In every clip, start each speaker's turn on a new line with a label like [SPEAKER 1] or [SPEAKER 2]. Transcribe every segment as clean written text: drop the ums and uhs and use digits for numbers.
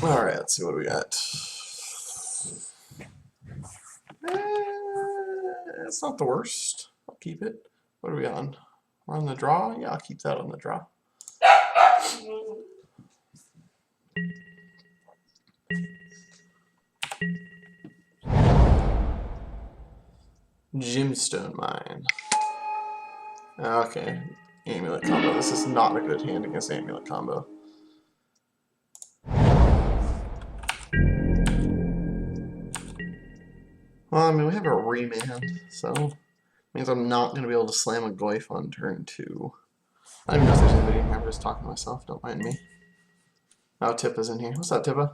[SPEAKER 1] Alright, let's see what we got. It's not the worst. I'll keep it. What are we on? We're on the draw? Yeah, I'll keep that on the draw. Gemstone Mine. Okay, Amulet combo. This is not a good hand against Amulet combo. Well, I mean, we have a remand, so it means I'm not going to be able to slam a Goyf on turn 2. I don't even know if there's anybody in here. I'm just talking to myself. Don't mind me. Oh, Tippa's in here. What's up, Tippa?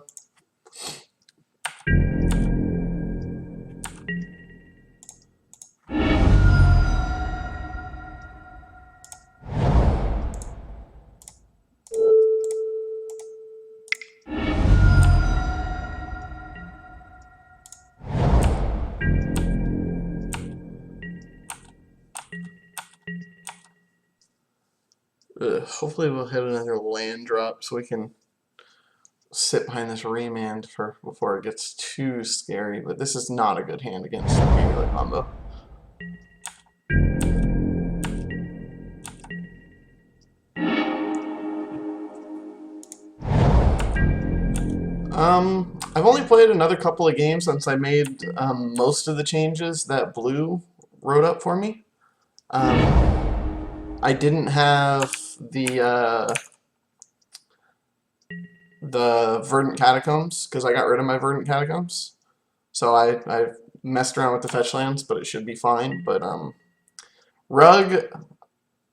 [SPEAKER 1] Hopefully we'll hit another land drop so we can sit behind this remand before it gets too scary. But this is not a good hand against Amulet combo. I've only played another couple of games since I made most of the changes that Blue wrote up for me. I didn't have the Verdant Catacombs because I got rid of my Verdant Catacombs. So I messed around with the fetch lands, but it should be fine. But Rug,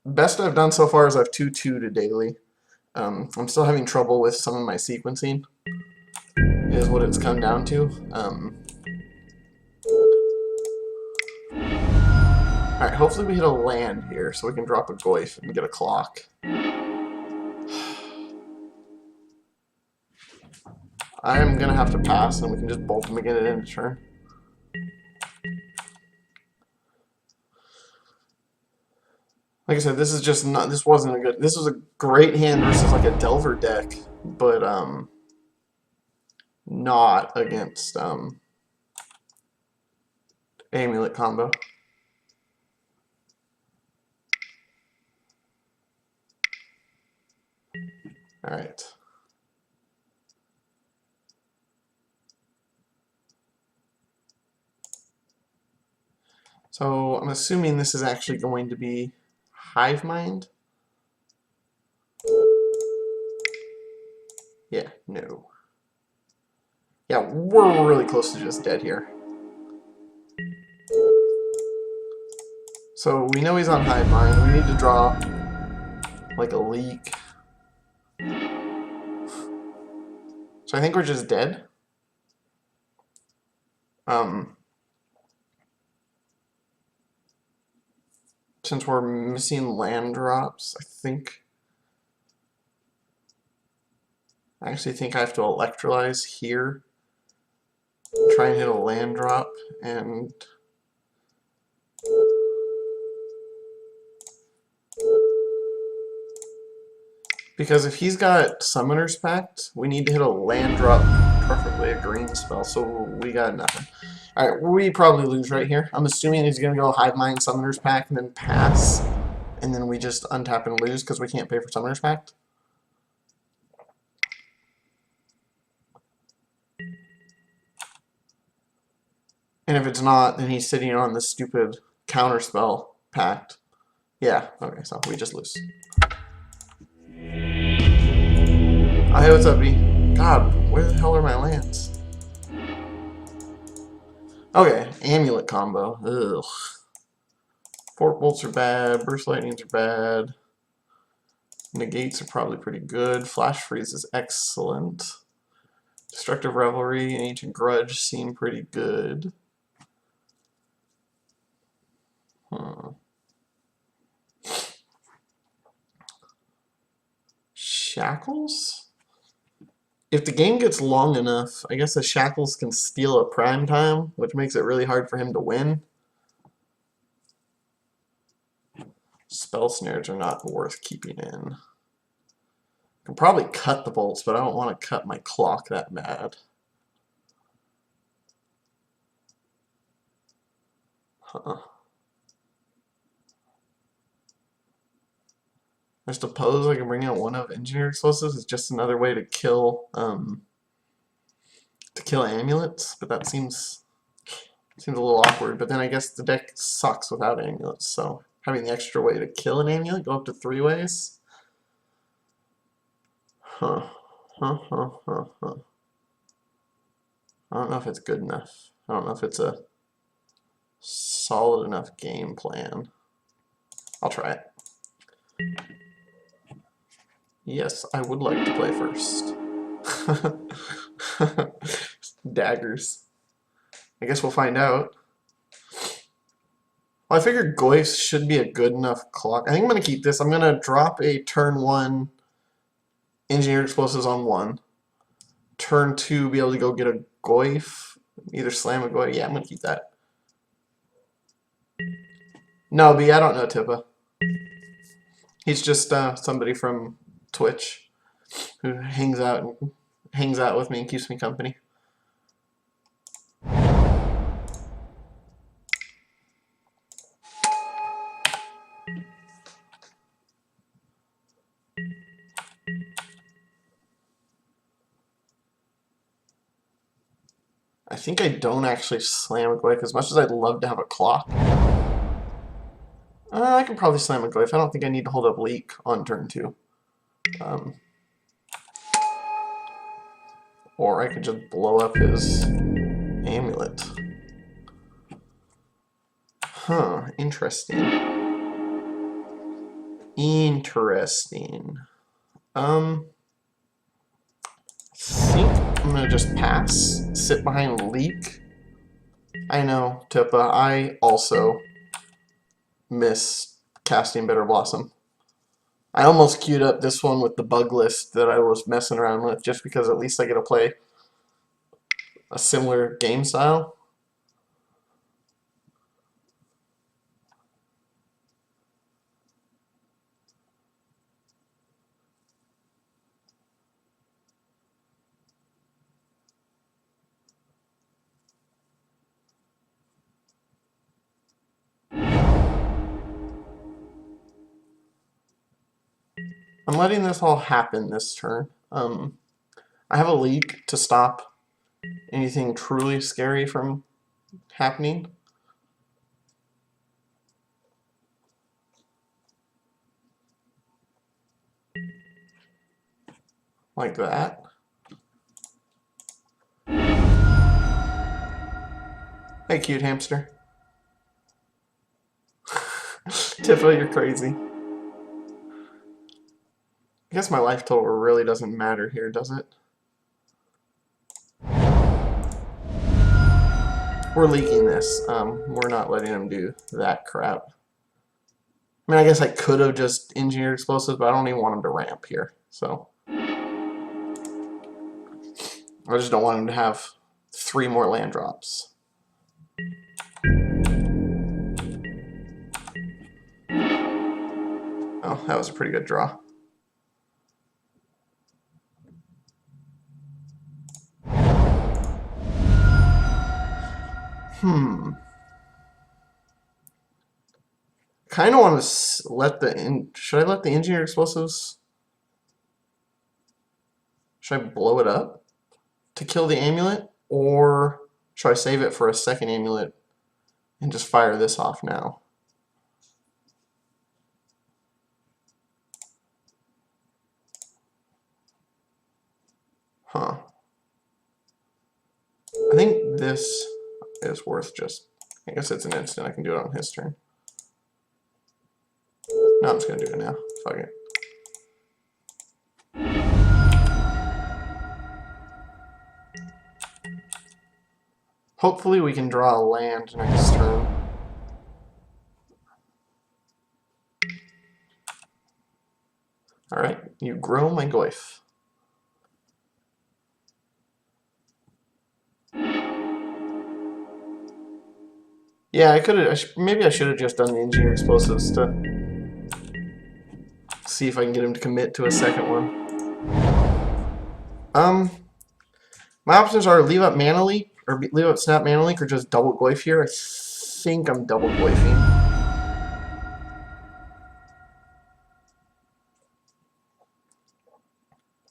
[SPEAKER 1] best I've done so far is I've 2-2'd to daily. I'm still having trouble with some of my sequencing, is what it's come down to. Alright, hopefully we hit a land here so we can drop a Goyf and get a clock. I'm gonna have to pass and we can just bolt them again at end of turn. Like I said, this is just not, this wasn't a good, this was a great hand versus like a Delver deck, but not against Amulet combo. Alright. So I'm assuming this is actually going to be Hive Mind. Yeah, no. Yeah, we're really close to just dead here. So we know he's on Hive Mind. We need to draw like a leak. So I think we're just dead. Since we're missing land drops, I actually think I have to electrolyze here. Try and hit a land drop and because if he's got Summoner's Pact, we need to hit a land drop, preferably a green spell, so we got nothing. Alright, we probably lose right here. I'm assuming he's going to go Hive Mind, Summoner's Pact, and then pass, and then we just untap and lose because we can't pay for Summoner's Pact. And if it's not, then he's sitting on the stupid counterspell pact. Yeah, okay, so we just lose. Oh, hey, what's up, B? God, where the hell are my lands? Okay, amulet combo. Ugh. Fork bolts are bad. Burst lightnings are bad. Negates are probably pretty good. Flash freeze is excellent. Destructive revelry and ancient grudge seem pretty good. Shackles? If the game gets long enough, I guess the shackles can steal a prime time, which makes it really hard for him to win. Spell snares are not worth keeping in. I can probably cut the bolts, but I don't want to cut my clock that bad. Huh. I suppose I can bring out one of engineer explosives. It's just another way to kill amulets, but that seems a little awkward. But then I guess the deck sucks without amulets, so having the extra way to kill an amulet, go up to 3 ways. Huh. Huh, huh, huh, huh. I don't know if it's good enough. I don't know if it's a solid enough game plan. I'll try it. Yes, I would like to play first. Daggers. I guess we'll find out. Well, I figured Goyfs should be a good enough clock. I think I'm going to keep this. I'm going to drop a turn 1 engineered explosives on 1. Turn 2, be able to go get a Goyf. Either slam a Goyf. Yeah, I'm going to keep that. No, B, I don't know Tippa. He's just somebody from Twitch who hangs out with me and keeps me company. I think I don't actually slam a Goyf as much as I'd love to have a clock. I can probably slam a Goyf. I don't think I need to hold up leak on turn 2. Or I could just blow up his amulet. Huh, interesting. Interesting. I think I'm gonna just pass. Sit behind leak. I know, Tippa, I also miss casting Bitter Blossom. I almost queued up this one with the bug list that I was messing around with just because at least I get to play a similar game style. I'm letting this all happen this turn. I have a leak to stop anything truly scary from happening. Like that. Hey, cute hamster. Tifa, you're crazy. I guess my life total really doesn't matter here, does it? We're leaking this. We're not letting him do that crap. I mean, I guess I could have just engineered explosives, but I don't even want him to ramp here. So I just don't want him to have 3 more land drops. Oh, that was a pretty good draw. Kind of want to let the... Should I let the engineered explosives... Should I blow it up to kill the amulet? Or should I save it for a second amulet and just fire this off now? Huh. I think this... is worth just... I guess it's an instant. I can do it on his turn. No, I'm just going to do it now. Fuck it. Hopefully we can draw a land next turn. Alright, you grow my goif. Yeah, I could have. Maybe I should have just done the engineer explosives to see if I can get him to commit to a second one. My options are leave up mana leak, or leave up snap mana leak, or just double goif here. I think I'm double goifing.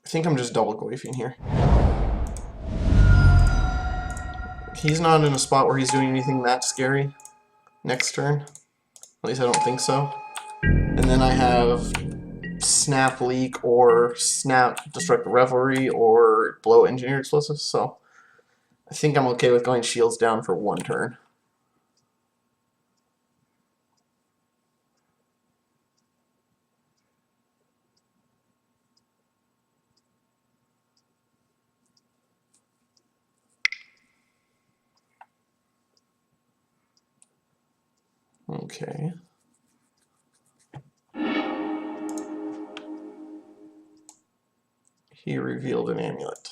[SPEAKER 1] I think I'm just double goifing here. He's not in a spot where he's doing anything that scary next turn. At least I don't think so. And then I have snap leak or snap destructive revelry or blow engineer explosives, so I think I'm okay with going shields down for one turn. Okay. He revealed an amulet.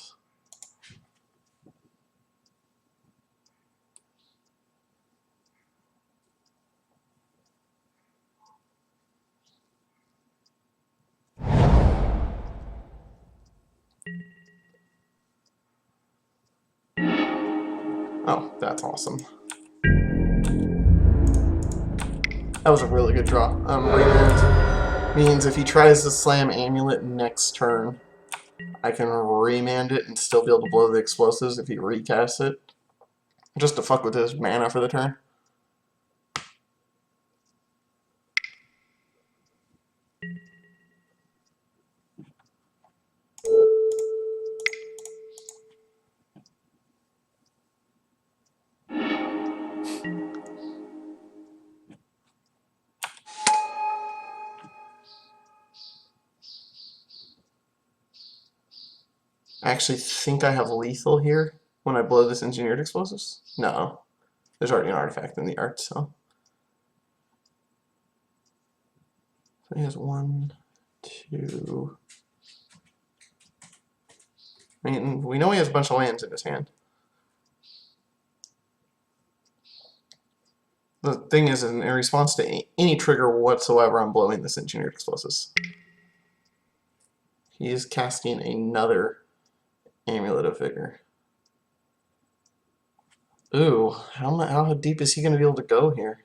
[SPEAKER 1] Oh, that's awesome. That was a really good draw. Remand means if he tries to slam amulet next turn, I can remand it and still be able to blow the explosives if he recasts it. Just to fuck with his mana for the turn. I actually think I have lethal here when I blow this engineered explosives. No. There's already an artifact in the art, so. So he has 1, 2. I mean, we know he has a bunch of lands in his hand. The thing is, in response to any trigger whatsoever, I'm blowing this engineered explosives. He is casting another Amulet of Vigor. Ooh, how deep is he going to be able to go here?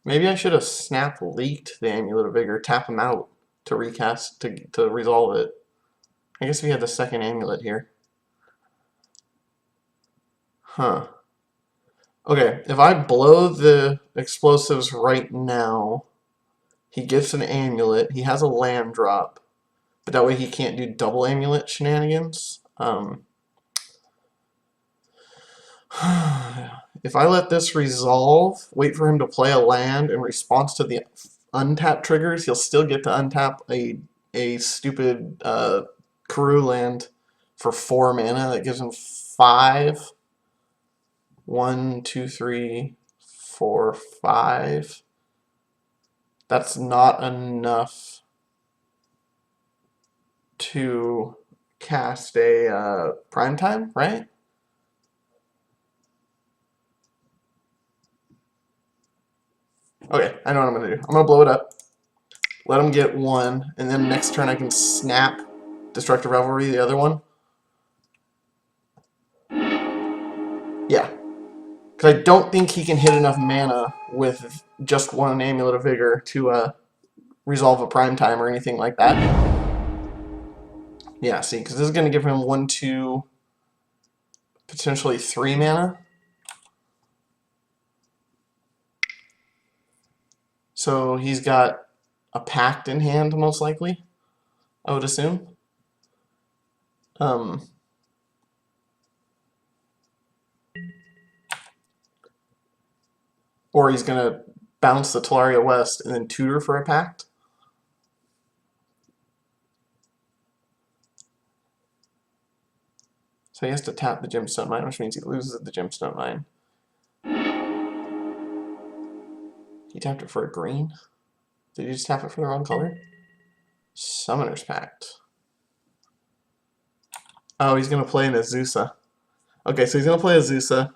[SPEAKER 1] Maybe I should have snap leaked the Amulet of Vigor, tap him out to recast, to resolve it. I guess we had the second amulet here. Huh. Okay, if I blow the explosives right now, he gets an amulet, he has a land drop, but that way he can't do double amulet shenanigans. If I let this resolve, wait for him to play a land in response to the untap triggers, he'll still get to untap a stupid Karoo land for 4 mana. That gives him 5. 1, 2, 3, 4, 5. That's not enough to cast a prime time, right? Okay, I know what I'm gonna do. I'm gonna blow it up, let him get 1, and then next turn I can snap Destructive Revelry, the other one. Yeah. Because I don't think he can hit enough mana with just 1 Amulet of Vigor to resolve a prime time or anything like that. Yeah, see, because this is going to give him 1, 2, potentially 3 mana. So he's got a Pact in hand, most likely, I would assume. Or he's going to bounce the Talaria West and then tutor for a Pact. So he has to tap the Gemstone Mine, which means he loses the Gemstone Mine. He tapped it for a green? Did he just tap it for the wrong color? Summoner's Pact. Oh, he's going to play an Azusa. Okay, so he's going to play Azusa.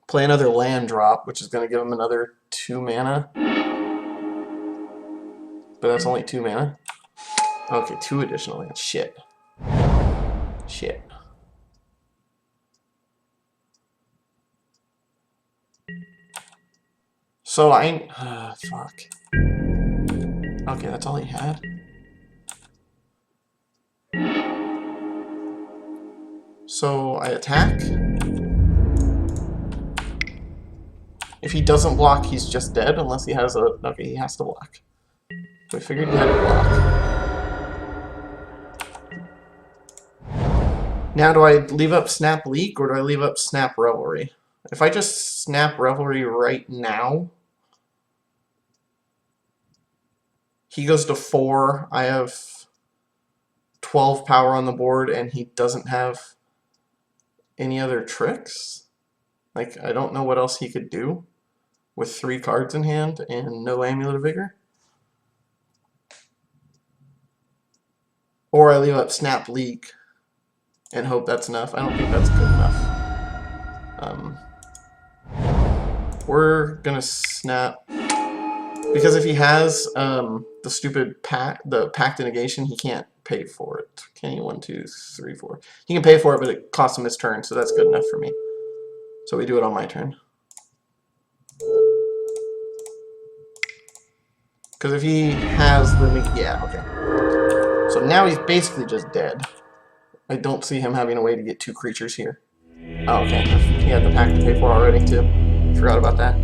[SPEAKER 1] Play another land drop, which is going to give him another 2 mana. But that's only 2 mana. Okay, 2 additional lands. Shit. Shit. So fuck. Okay, that's all he had. So I attack. If he doesn't block, he's just dead, unless he has a... Okay, he has to block. We figured he had to block. Now, do I leave up Snap Leak, or do I leave up Snap Revelry? If I just Snap Revelry right now, he goes to 4, I have 12 power on the board, and he doesn't have any other tricks? Like, I don't know what else he could do with 3 cards in hand and no Amulet of Vigor. Or I leave up Snap Leak and hope that's enough. I don't think that's good enough. We're gonna snap, because if he has the stupid Pact negation, he can't pay for it. Can he? 1, 2, 3, 4. He can pay for it, but it costs him his turn, so that's good enough for me. So we do it on my turn. Because if he has the... Yeah, okay. So now he's basically just dead. I don't see him having a way to get 2 creatures here. Oh, okay. He had the Pact to pay for already, too. Forgot about that.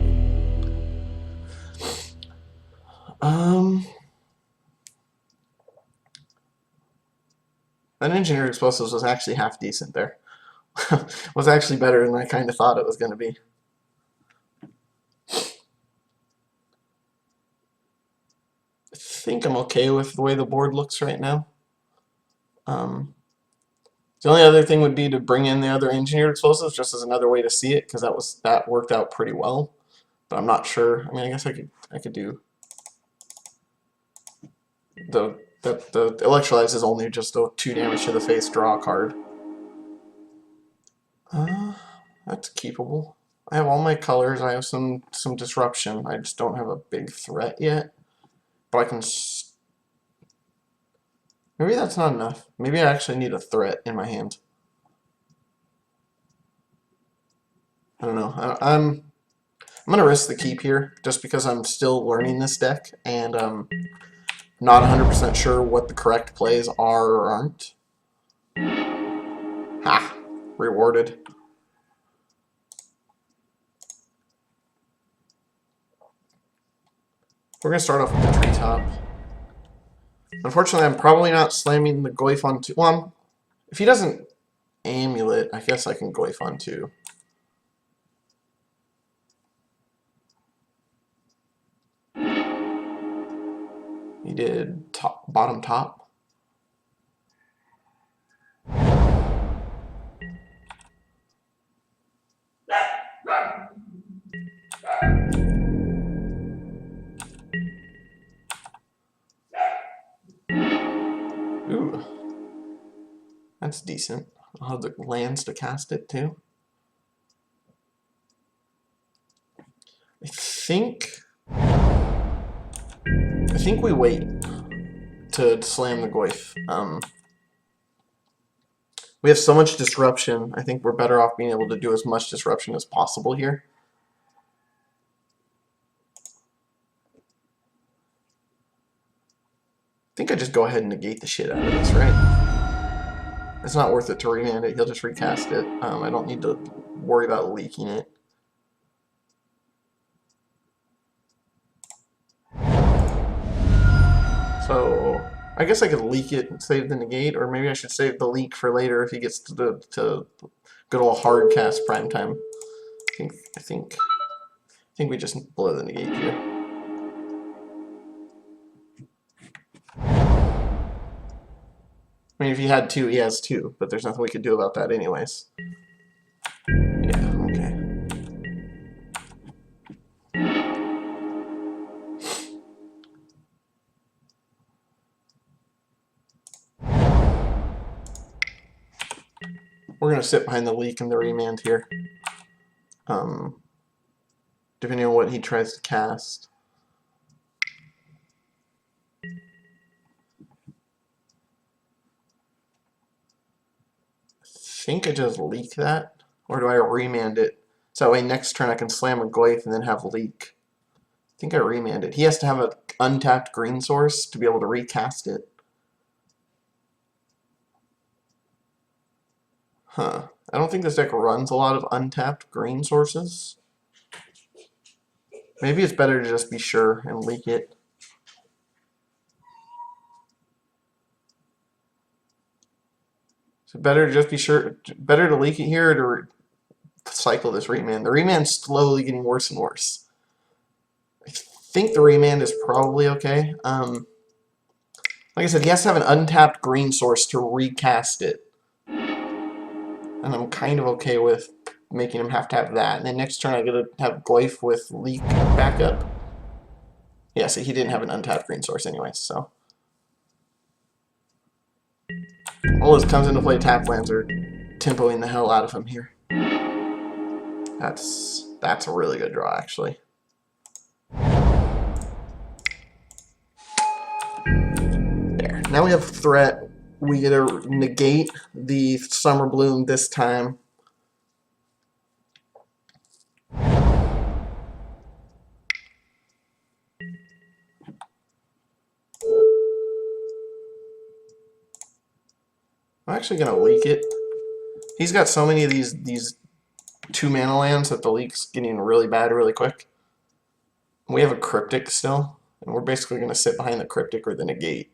[SPEAKER 1] That Engineered Explosives was actually half decent there. Was actually better than I kind of thought it was going to be. I think I'm okay with the way the board looks right now. The only other thing would be to bring in the other Engineered Explosives just as another way to see it, because that worked out pretty well. But I'm not sure. I mean, I guess I could do the Electrolyze is only just a 2 damage to the face, draw a card. That's keepable. I have all my colors. I have some disruption. I just don't have a big threat yet. But I can... Maybe that's not enough. Maybe I actually need a threat in my hand. I don't know. I'm going to risk the keep here, just because I'm still learning this deck, and not 100% sure what the correct plays are or aren't. Ha! Rewarded. We're going to start off with the treetop. Unfortunately, I'm probably not slamming the Goyf on 2. Well, if he doesn't Amulet, I guess I can Goyf on 2. He did top, bottom, top. Ooh. That's decent. I'll have the lands to cast it too. I think we wait to slam the Goyf. We have so much disruption. I think we're better off being able to do as much disruption as possible here. I think I just go ahead and negate the shit out of this, right? It's not worth it to remand it. He'll just recast it. I don't need to worry about leaking it. So I guess I could leak it and save the negate, or maybe I should save the leak for later if he gets to good old hard cast prime time. I think we just blow the negate here. I mean, if he had 2, he has 2, but there's nothing we could do about that anyways. Yeah, okay. We're going to sit behind the leak and the remand here. Depending on what he tries to cast. I think I just leak that, or do I remand it? So that way next turn I can slam a Goyf and then have leak. I think I remand it. He has to have an untapped green source to be able to recast it. Huh. I don't think this deck runs a lot of untapped green sources. Maybe it's better to just be sure and leak it. So better to just be sure, better to leak it here or to cycle this remand. The remand's slowly getting worse and worse. I think the remand is probably okay. Like I said, he has to have an untapped green source to recast it. And I'm kind of okay with making him have to have that. And then next turn I gotta have Goyf with leak backup. Yeah, so he didn't have an untapped green source anyways, so. All this comes into play, tap lands are tempoing the hell out of him here. That's a really good draw, actually. There. Now we have threat. We get to negate the Summer Bloom this time. I'm actually gonna leak it. He's got so many of these 2-mana lands that the leak's getting really bad really quick. We have a Cryptic still, and we're basically gonna sit behind the Cryptic or the negate.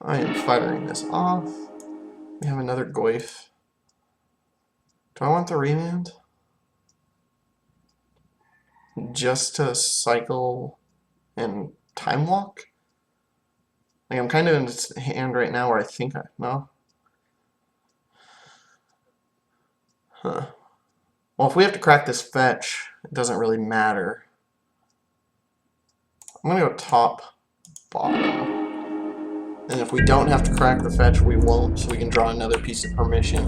[SPEAKER 1] I am firing this off. We have another Goyf. Do I want the remand? Just to cycle and time walk? Like I'm kind of in this hand right now where I think no. Huh. Well, if we have to crack this fetch, it doesn't really matter. I'm gonna go top, bottom. And if we don't have to crack the fetch, we won't, so we can draw another piece of permission.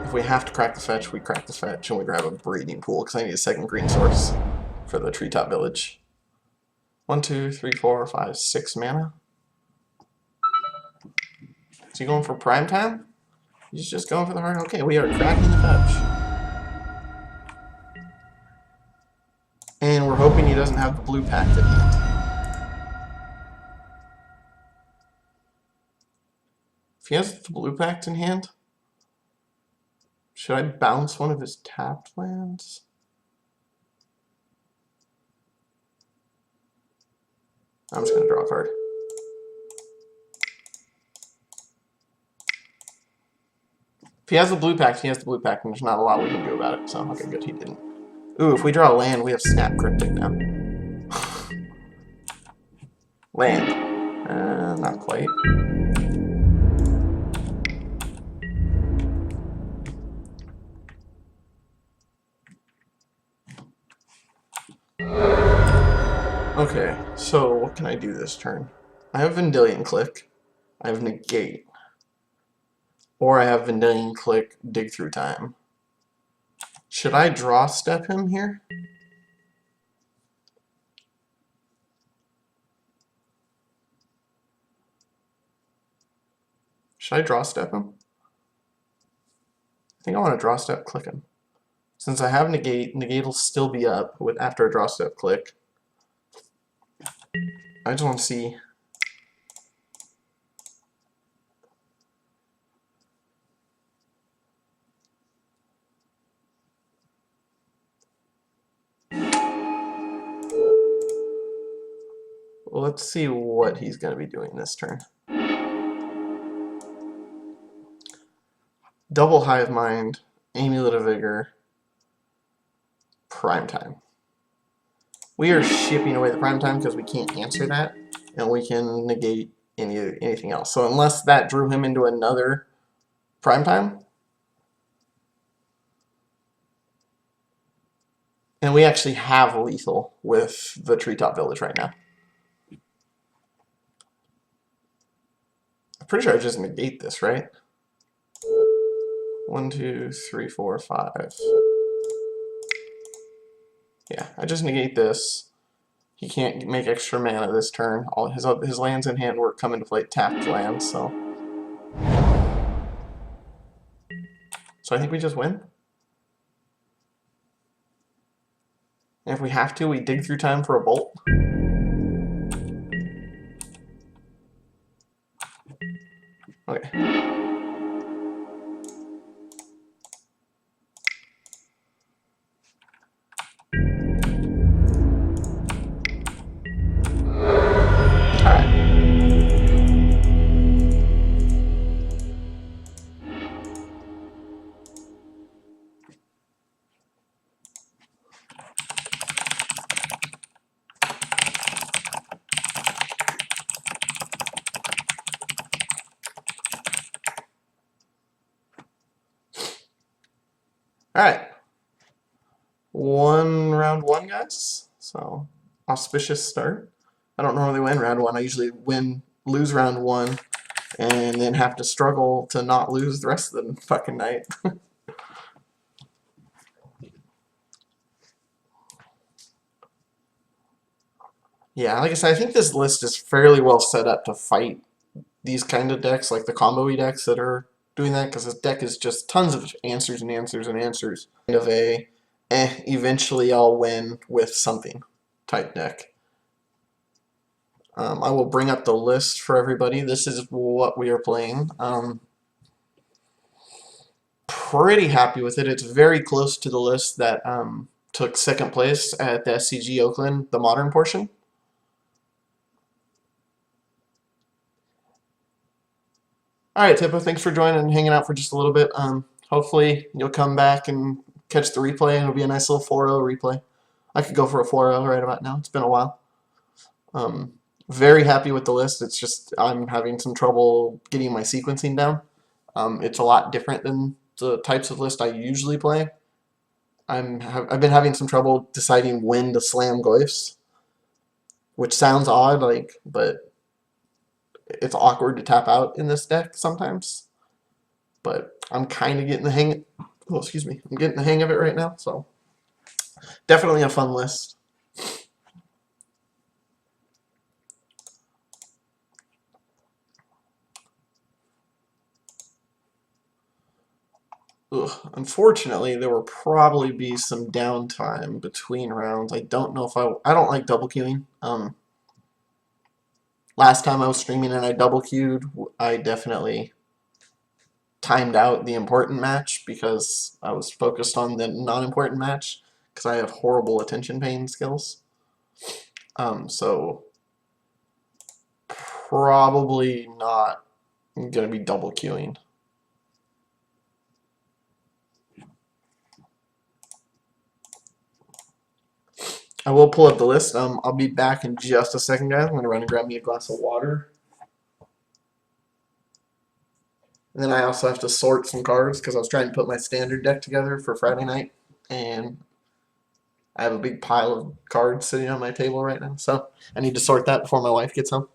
[SPEAKER 1] If we have to crack the fetch, we crack the fetch, and we grab a breeding pool, because I need a second green source for the treetop village. 1, 2, 3, 4, 5, 6 mana. Is he going for prime time? He's just going for the hard. Okay, we are cracking the fetch. And we're hoping he doesn't have the blue pact at hand. If he has the blue pact in hand, should I bounce one of his tapped lands? I'm just going to draw a card. If he has the blue pact, he has the blue pact, and there's not a lot we can do about it, so okay, good, he didn't. Ooh, if we draw a land, we have Snap Cryptic now. Land. Not quite. Okay, so what can I do this turn? I have Vendilion Click. I have Negate. Or I have Vendilion Click, Dig Through Time. Should I draw step him here? Should I draw step him? I think I want to draw step click him. Since I have negate, negate will still be up with after a draw step click. I just want to see. Well, let's see what he's going to be doing this turn. Double Hive Mind, Amulet of Vigor, Primetime. We are shipping away the Primetime because we can't answer that, and we can negate anything else. So unless that drew him into another Primetime, and we actually have lethal with the Treetop Village right now. I'm pretty sure I just negate this, right? 1, 2, 3, 4, 5. Yeah, I just negate this. He can't make extra mana this turn. All his lands in hand were coming to play tapped lands, so I think we just win. And if we have to, we dig through time for a bolt. Okay. Alright. Round one, guys. So, auspicious start. I don't normally win round one. I usually lose round one, and then have to struggle to not lose the rest of the fucking night. Yeah, like I said, I think this list is fairly well set up to fight these kind of decks, like the combo-y decks that are doing that, because this deck is just tons of answers and answers and answers. Kind of a, eventually I'll win with something type deck. I will bring up the list for everybody. This is what we are playing. Pretty happy with it. It's very close to the list that took second place at the SCG Oakland, the modern portion. Alright, Tippa, thanks for joining and hanging out for just a little bit. Hopefully you'll come back and catch the replay, and it'll be a nice little 4-0 replay. I could go for a 4-0 right about now. It's been a while. Very happy with the list. It's just I'm having some trouble getting my sequencing down. It's a lot different than the types of list I usually play. I've been having some trouble deciding when to slam Goyfs, which sounds odd, but it's awkward to tap out in this deck sometimes. But I'm kind of getting the hang. Oh, excuse me. I'm getting the hang of it right now. So definitely a fun list. Ugh. Unfortunately, there will probably be some downtime between rounds. I don't know if I don't like double queuing. Last time I was streaming and I double queued, I definitely timed out the important match because I was focused on the non-important match because I have horrible attention paying skills. So probably not going to be double queuing. I will pull up the list. I'll be back in just a second, guys. I'm going to run and grab me a glass of water. And then I also have to sort some cards because I was trying to put my standard deck together for Friday night. And I have a big pile of cards sitting on my table right now. So I need to sort that before my wife gets home.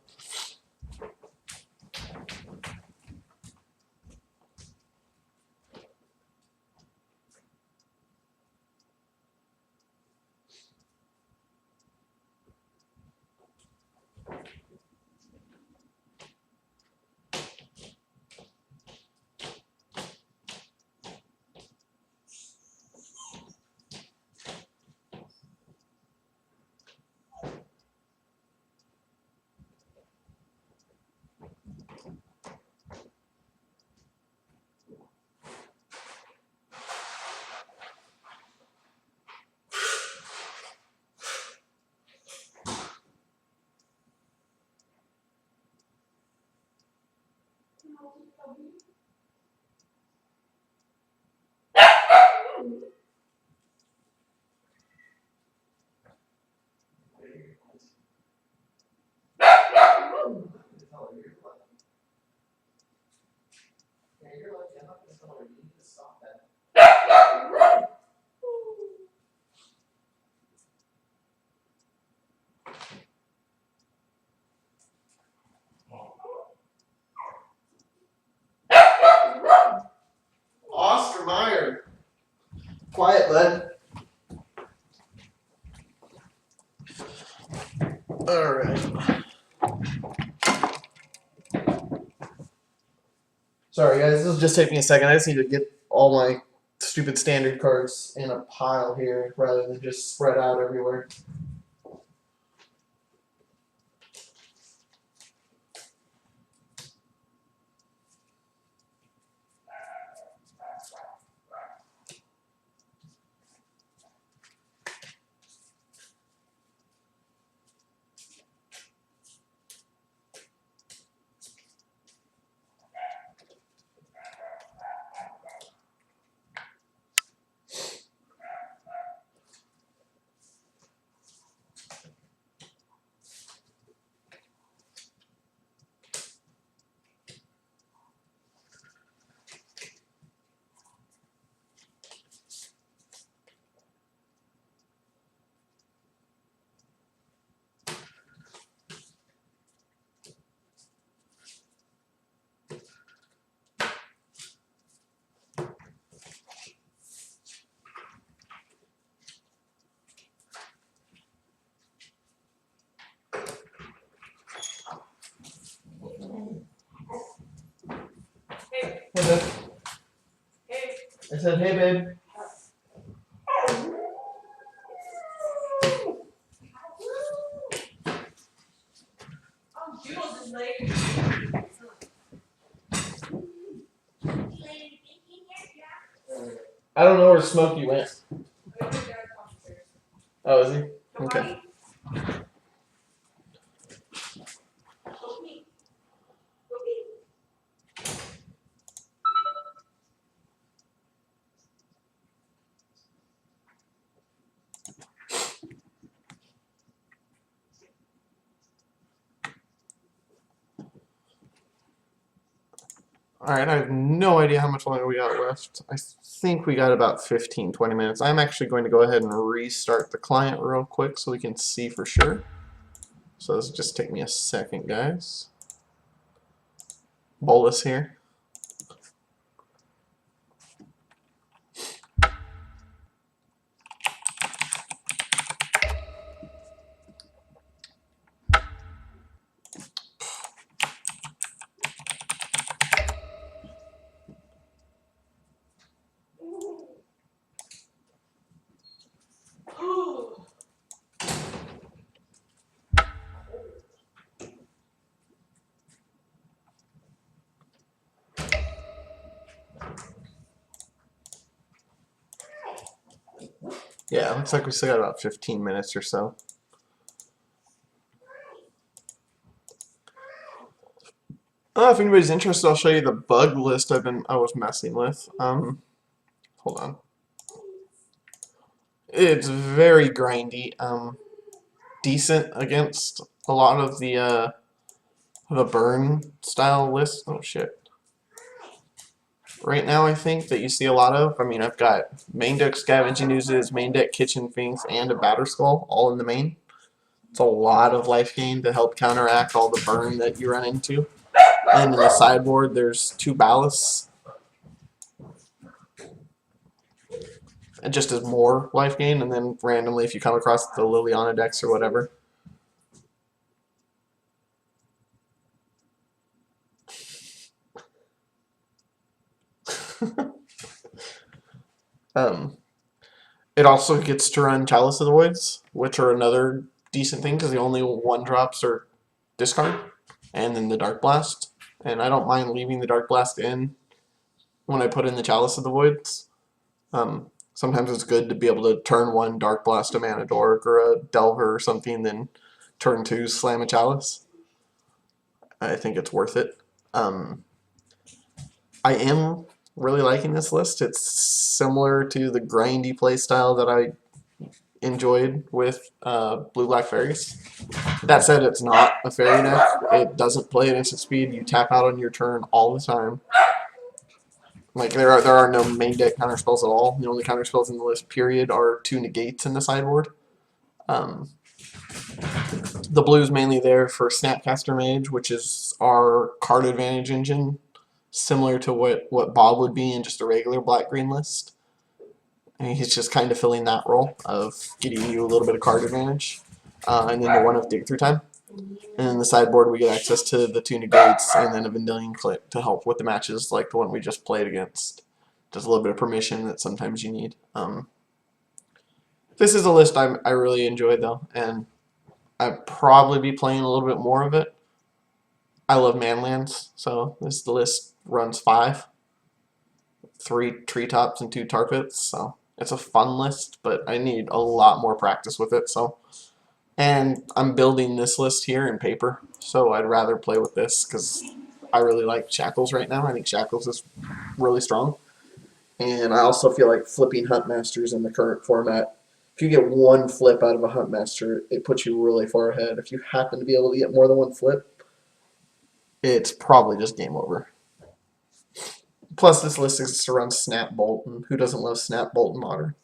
[SPEAKER 1] Quiet, bud. Alright. Sorry guys, this will just take me a second. I just need to get all my stupid standard cards in a pile here rather than just spread out everywhere. Hey babe. Hey. I said, hey babe. I don't know where Smokey went. Oh, is he? Okay. Alright, I have no idea how much longer we got left. I think we got about 15, 20 minutes. I'm actually going to go ahead and restart the client real quick so we can see for sure. So this will just take me a second, guys. Bolus here. Yeah, looks like we still got about 15 minutes or so. If anybody's interested, I'll show you the bug list I was messing with. Hold on. It's very grindy. Decent against a lot of the burn style list. Oh shit. Right now, I think that you see a lot of. I mean, I've got main deck scavenging oozes, main deck kitchen finks, and a batter skull all in the main. It's a lot of life gain to help counteract all the burn that you run into. And in the sideboard, there's 2 ballasts. It just does more life gain, and then randomly, if you come across the Liliana decks or whatever. It also gets to run Chalice of the Voids, which are another decent thing because the only 1-drops are discard, and then the Dark Blast. And I don't mind leaving the Dark Blast in when I put in the Chalice of the Voids. Sometimes it's good to be able to turn 1 Dark Blast a Mana Dork or a Delver or something, then turn 2 slam a Chalice. I think it's worth it. I am really liking this list. It's similar to the grindy playstyle that I enjoyed with Blue-Black Fairies. That said, it's not a fairy deck. It doesn't play at instant speed. You tap out on your turn all the time. Like there are no main deck counterspells at all. The only counterspells in the list, period, are 2 negates in the sideboard. The blue's mainly there for Snapcaster Mage, which is our card advantage engine, similar to what Bob would be in just a regular black-green list. And he's just kind of filling that role of getting you a little bit of card advantage. And then the one of dig through time. And then the sideboard we get access to the two negates and then a Vendilion Click to help with the matches like the one we just played against. Just a little bit of permission that sometimes you need. This is a list I really enjoy though, and I'd probably be playing a little bit more of it. I love manlands, so this list runs 5. 3 treetops and 2 tar pits, so it's a fun list, but I need a lot more practice with it. So, and I'm building this list here in paper, so I'd rather play with this because I really like shackles right now. I think shackles is really strong, and I also feel like flipping Huntmasters in the current format. If you get one flip out of a Huntmaster, it puts you really far ahead. If you happen to be able to get more than one flip, it's probably just game over. Plus, this list exists to run Snap Bolt, and who doesn't love Snap Bolt in Modern?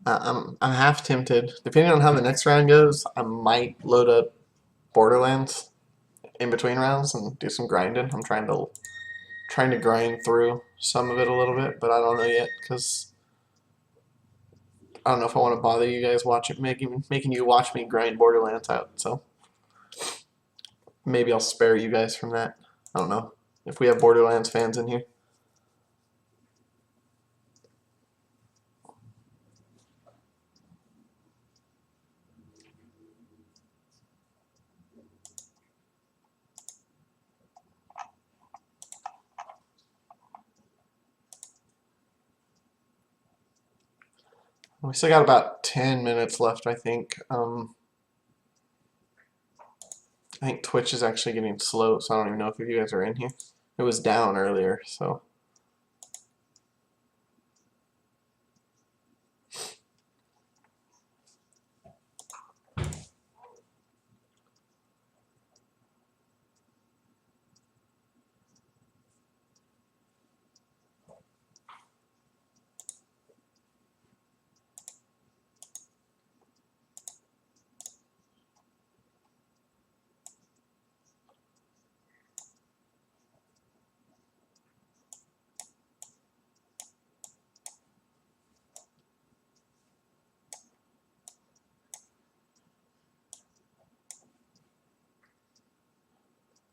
[SPEAKER 1] I'm half tempted. Depending on how the next round goes, I might load up Borderlands in between rounds and do some grinding. I'm trying to grind through some of it a little bit, but I don't know yet because I don't know if I want to bother you guys making you watch me grind Borderlands out. So maybe I'll spare you guys from that. I don't know if we have Borderlands fans in here. We still got about 10 minutes left, I think. I think Twitch is actually getting slow, so I don't even know if you guys are in here. It was down earlier, so.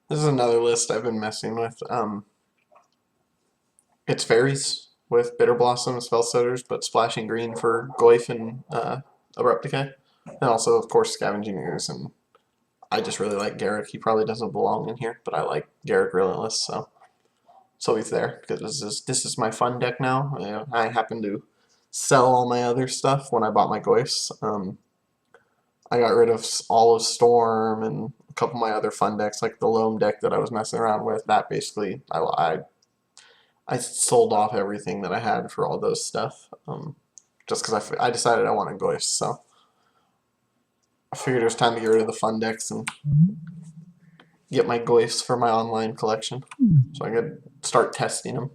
[SPEAKER 1] This is another list I've been messing with. It's fairies with Bitter Blossom, Spell Setters, but splashing green for Goyf and Abrupt Decay. And also, of course, Scavenging Ooze. And I just really like Garrick. He probably doesn't belong in here, but I like Garrick Relentless, so he's there because this is my fun deck now. I happen to sell all my other stuff when I bought my Goyfs. I got rid of all of Storm and a couple of my other fun decks, like the Loam deck that I was messing around with. That basically, I sold off everything that I had for all those stuff, just because I decided I wanted Goyfs. So I figured it was time to get rid of the fun decks and get my Goyfs for my online collection. So I could start testing them.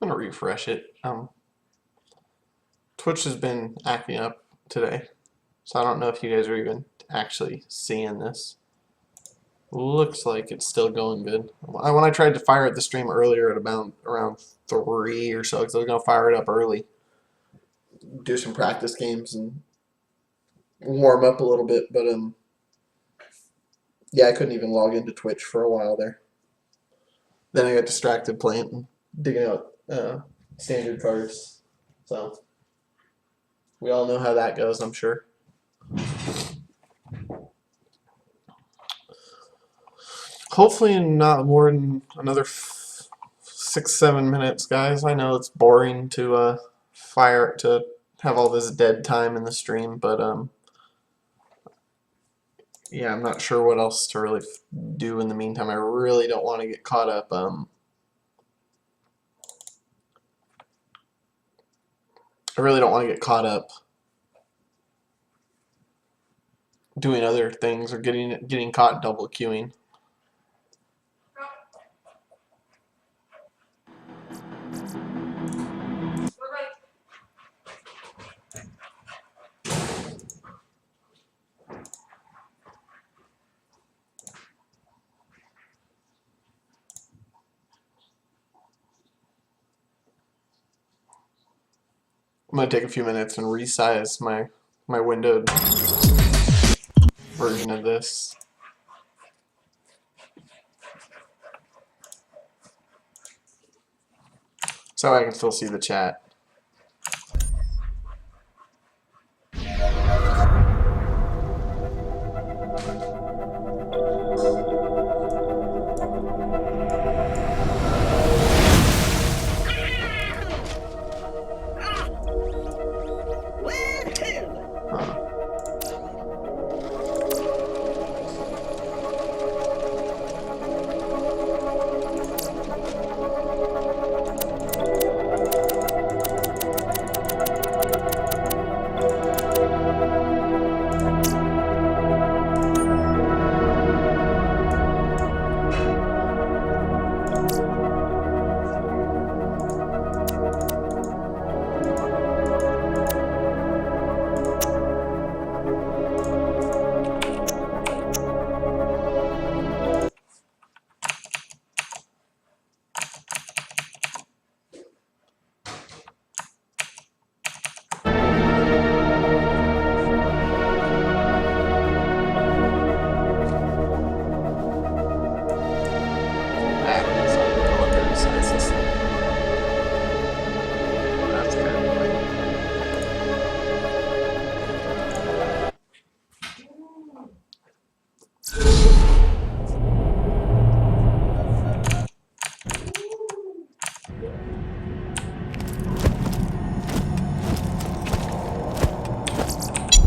[SPEAKER 1] I'm gonna refresh it. Twitch has been acting up today, so I don't know if you guys are even actually seeing this. Looks like it's still going good. When I tried to fire at the stream earlier at about around 3 or so, because I was gonna fire it up early, do some practice games and warm up a little bit, but yeah, I couldn't even log into Twitch for a while there. Then I got distracted playing and digging out standard cards. So we all know how that goes, I'm sure. Hopefully not more than another 6-7 minutes, guys. I know it's boring to have all this dead time in the stream, but yeah, I'm not sure what else to really do in the meantime. I really don't want to get caught up. I really don't want to get caught up doing other things or getting caught double queuing. I'm gonna take a few minutes and resize my windowed version of this. So I can still see the chat.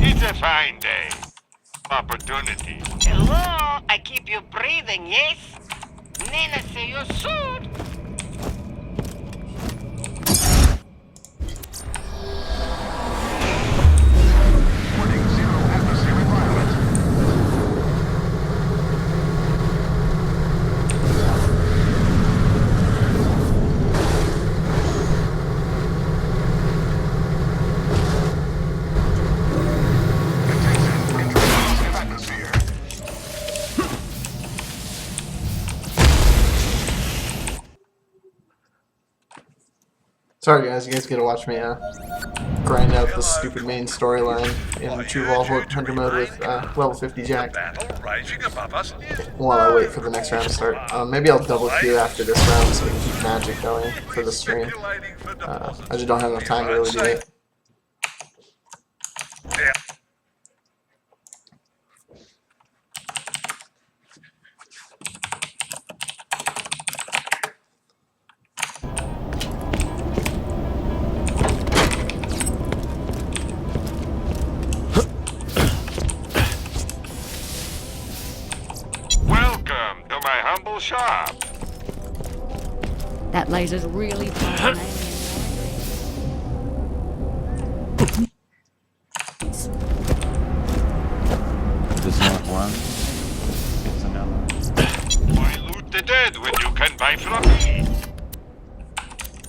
[SPEAKER 2] It's a fine day. Opportunity.
[SPEAKER 3] Hello, I keep you breathing, yes? Nana, see you soon.
[SPEAKER 2] Warning, 0 atmosphere environment. Attention, entering positive atmosphere.
[SPEAKER 1] Sorry guys, you guys get to watch me grind out this stupid main storyline in True Vault Hunter mode with level 50 Jack while I wait for the next round to start. Maybe I'll double queue after this round so we can keep magic going for the stream. I just don't have enough time to really do it.
[SPEAKER 2] sharp.
[SPEAKER 4] That laser's really far.
[SPEAKER 5] There's not one. There's another.
[SPEAKER 2] Why loot the dead when you can buy from me?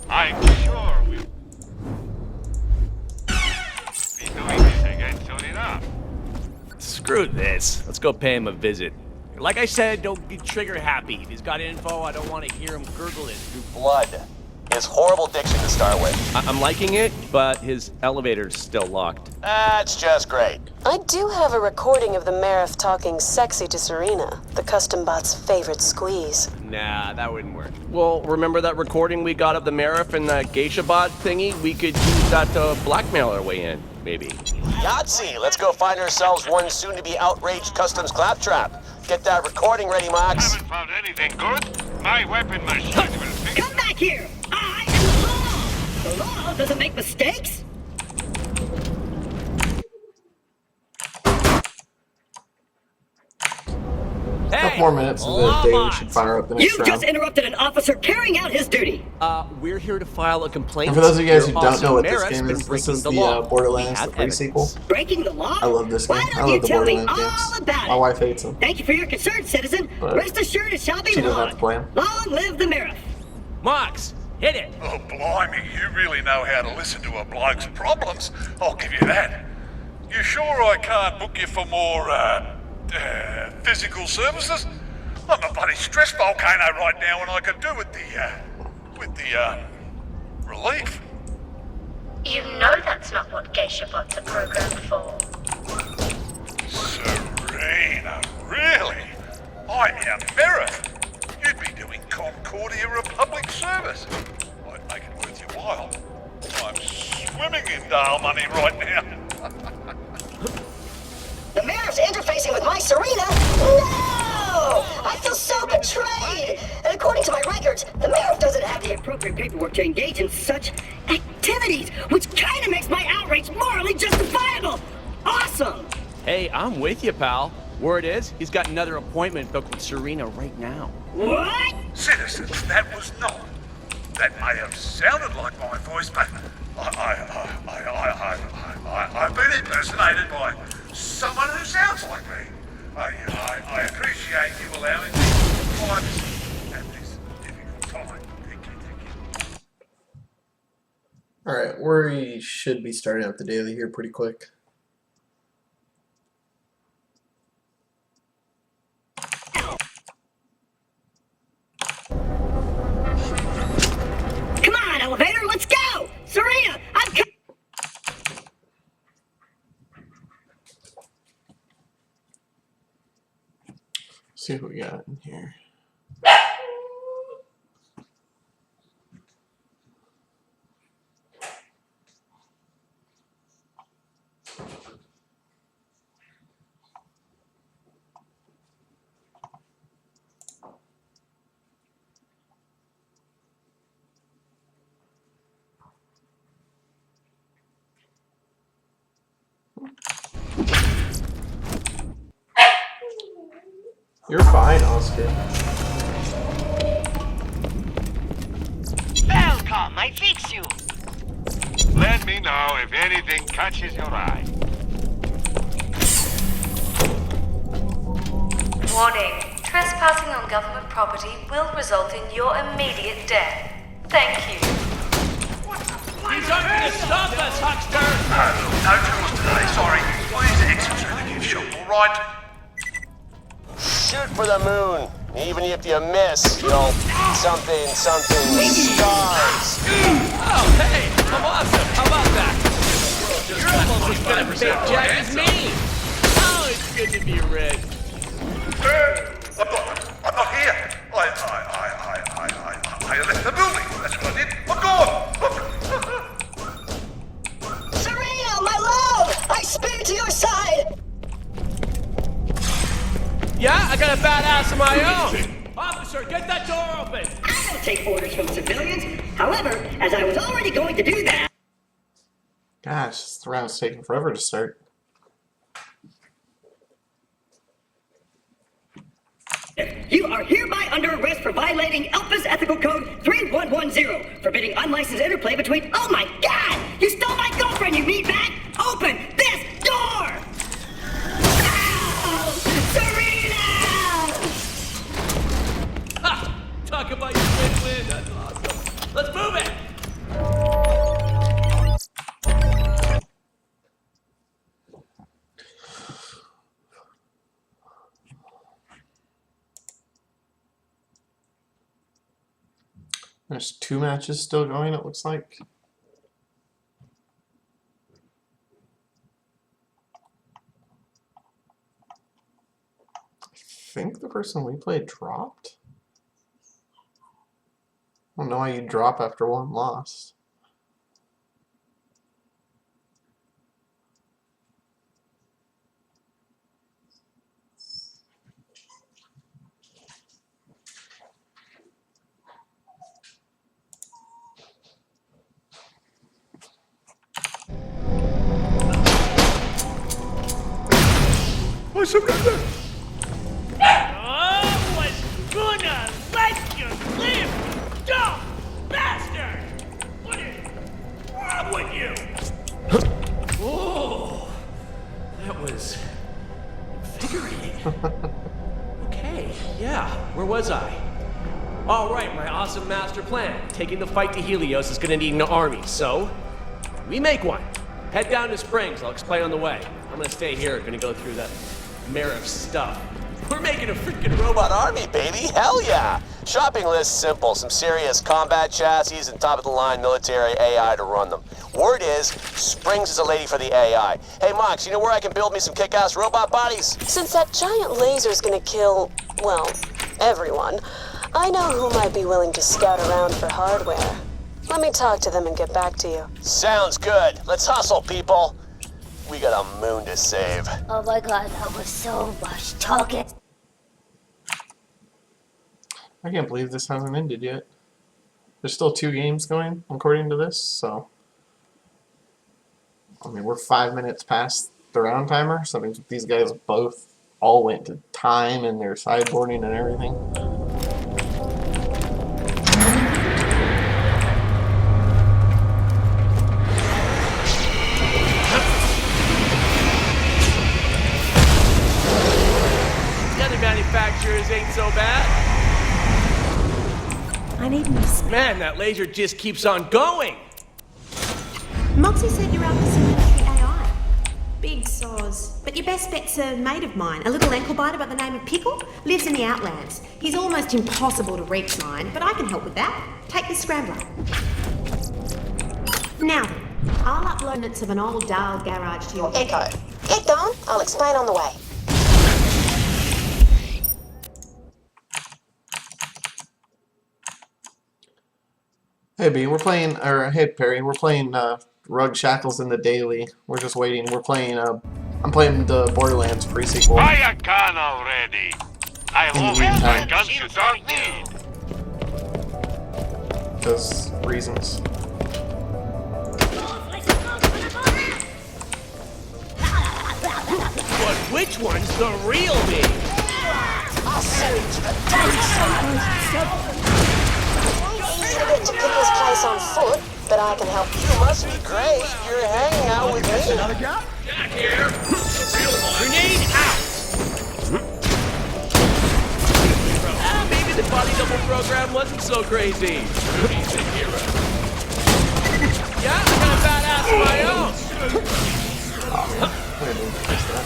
[SPEAKER 2] I'm sure we'll be doing this again soon enough.
[SPEAKER 6] Screw this. Let's go pay him a visit. Like I said, don't be trigger happy. If he's got info, I don't want to hear him gurgle it through blood.
[SPEAKER 7] His horrible diction to start with.
[SPEAKER 6] I'm liking it, but his elevator's still locked.
[SPEAKER 7] That's just great.
[SPEAKER 8] I do have a recording of the Marith talking sexy to Serena, the custom bot's favorite squeeze.
[SPEAKER 6] Nah, that wouldn't work. Well, remember that recording we got of the Marif and the Geisha bot thingy? We could use that to blackmail our way in, maybe.
[SPEAKER 7] Yahtzee! Let's go find ourselves one soon-to-be outraged customs claptrap. Get that recording ready, Max.
[SPEAKER 2] Haven't found anything good? My weapon machine will fix
[SPEAKER 9] Come back here! I am the law! The law doesn't make mistakes?
[SPEAKER 1] Couple more minutes of the day, we should fire up the next
[SPEAKER 9] You
[SPEAKER 1] round.
[SPEAKER 9] just interrupted an officer carrying out his duty!
[SPEAKER 6] We're here to file a complaint.
[SPEAKER 1] And for those of you guys who
[SPEAKER 6] Your
[SPEAKER 1] don't know what this
[SPEAKER 6] awesome
[SPEAKER 1] game
[SPEAKER 6] Marif's
[SPEAKER 1] is,
[SPEAKER 6] been
[SPEAKER 1] this is the
[SPEAKER 6] breaking law.
[SPEAKER 1] Borderlands,
[SPEAKER 6] We
[SPEAKER 1] the
[SPEAKER 6] have
[SPEAKER 1] pre-sequel.
[SPEAKER 6] evidence.
[SPEAKER 9] Breaking the law?
[SPEAKER 1] I love this game.
[SPEAKER 9] Why
[SPEAKER 1] I
[SPEAKER 9] don't you
[SPEAKER 1] love the
[SPEAKER 9] tell me
[SPEAKER 1] Borderlands
[SPEAKER 9] all
[SPEAKER 1] games.
[SPEAKER 9] about
[SPEAKER 1] My
[SPEAKER 9] it?
[SPEAKER 1] wife hates them.
[SPEAKER 9] Thank you for your concern, citizen.
[SPEAKER 1] But
[SPEAKER 9] Rest assured it shall be
[SPEAKER 1] she doesn't have to play
[SPEAKER 9] long.
[SPEAKER 1] 'em.
[SPEAKER 9] Long live the Marif.
[SPEAKER 6] Mox, hit it!
[SPEAKER 10] Oh, blimey, you really know how to listen to a bloke's problems. I'll give you that. You sure I can't book you for more, physical services? I'm a bloody stress volcano right now and I could do with the relief.
[SPEAKER 11] You know that's not what geisha bots are programmed for.
[SPEAKER 10] Serena, really? I'm your Merith. You'd be doing Concordia Republic service. I'd make it worth your while. I'm swimming in Dale money right now.
[SPEAKER 9] The Marif's interfacing with my Serena? No! I feel so betrayed! And according to my records, the Marif doesn't have the appropriate paperwork to engage in such activities, which kind of makes my outrage morally justifiable! Awesome!
[SPEAKER 6] Hey, I'm with you, pal. Word is, he's got another appointment booked with Serena right now.
[SPEAKER 9] What?
[SPEAKER 10] Citizens, that was not. That may have sounded like my voice, but I've been impersonated by someone who sounds like me. I appreciate you allowing me privacy at this difficult time. Thank you.
[SPEAKER 1] Alright, we should be starting out the daily here pretty quick.
[SPEAKER 9] Come on, elevator, let's go! Serena, I'm
[SPEAKER 1] See what we got in here. You're fine, Oscar.
[SPEAKER 3] Welcome, I fix you.
[SPEAKER 2] Let me know if anything catches your eye.
[SPEAKER 11] Warning. Trespassing on government property will result in your immediate death. Thank you.
[SPEAKER 6] He's not gonna stop us, Huckster!
[SPEAKER 10] No tools today, sorry. Please exit through the gift shop, alright?
[SPEAKER 7] Shoot for the moon. Even if you miss, you'll something stars.
[SPEAKER 6] Oh, hey, I'm awesome. How about that? You're almost as good a fake Jack as me. Oh, it's good to be red.
[SPEAKER 10] I'm not here. I left the building. That's what I did. I'm gone.
[SPEAKER 9] Serena, my love! I speed to your side!
[SPEAKER 6] Yeah, I got a badass of my own. Officer, get that door open.
[SPEAKER 9] I don't take orders from civilians. However, as I was already going to do that...
[SPEAKER 1] Gosh, this round's taking forever to start.
[SPEAKER 9] You are hereby under arrest arrest for violating Elpis Ethical Code 3110, forbidding unlicensed interplay between... Oh my God! You stole my girlfriend, you meatbag! Open this door! Ow! Serena!
[SPEAKER 6] Ha! Talk about your win-win. That's awesome. Let's move it.
[SPEAKER 1] There's 2 matches still going, it looks like. I think the person we played dropped. I don't know why you drop after 1 loss.
[SPEAKER 10] I surrender.
[SPEAKER 6] I was gonna let you live, dumb bastard! What is wrong with you? Oh, that was invigorating. Okay, yeah, where was I? All right, my awesome master plan. Taking the fight to Helios is gonna need an army, so we make one. Head down to Springs, I'll explain on the way. I'm gonna stay here, gonna go through that Marif stuff. We're making a freaking robot
[SPEAKER 7] Robot army, baby. Hell yeah. Shopping list simple. Some serious combat chassis and top-of-the-line military AI to run them. Word is, Springs is a lady for the AI. Hey, Mox, you know where I can build me some kick-ass robot bodies?
[SPEAKER 8] Since that giant laser's gonna kill, well, everyone, I know who might be willing to scout around for hardware. Let me talk to them and get back to you.
[SPEAKER 7] Sounds good. Let's hustle, people. We got a moon to save.
[SPEAKER 4] Oh my God, that was so much talking.
[SPEAKER 1] I can't believe this hasn't ended yet. There's still 2 games going, according to this, so... I mean, we're 5 minutes past the round timer, so that means these guys both all went to time and their sideboarding and everything.
[SPEAKER 6] The other manufacturers ain't so bad.
[SPEAKER 12] I need more space.
[SPEAKER 6] Man, that laser just keeps on going.
[SPEAKER 12] Moxie said you're after some military AI. Big soz. But your best bet's a mate of mine, a little ankle biter by the name of Pickle, lives in the Outlands. He's almost impossible to reach mine, but I can help with that. Take this scrambler. Now then, I'll upload minutes of an old Dial garage to your
[SPEAKER 8] Echo. Get going, I'll explain on the way.
[SPEAKER 1] Hey B, we're playing, or hey Perry, we're playing Rug Shackles in the daily. We're just waiting. We're playing, I'm playing the Borderlands pre-sequel.
[SPEAKER 2] Buy a gun already. I
[SPEAKER 1] In the
[SPEAKER 2] always buy
[SPEAKER 1] meantime.
[SPEAKER 2] guns you don't need.
[SPEAKER 1] Because reasons.
[SPEAKER 6] But which one's the real me?
[SPEAKER 8] I'll send you to the Easy to get to Pickle's place on foot, but I can help.
[SPEAKER 7] You must be great. You're hanging out with me.
[SPEAKER 6] Got here. Grenade out. Maybe the body double program wasn't so crazy. He's a hero. Yeah, I got a badass of my own.
[SPEAKER 1] I didn't fix that.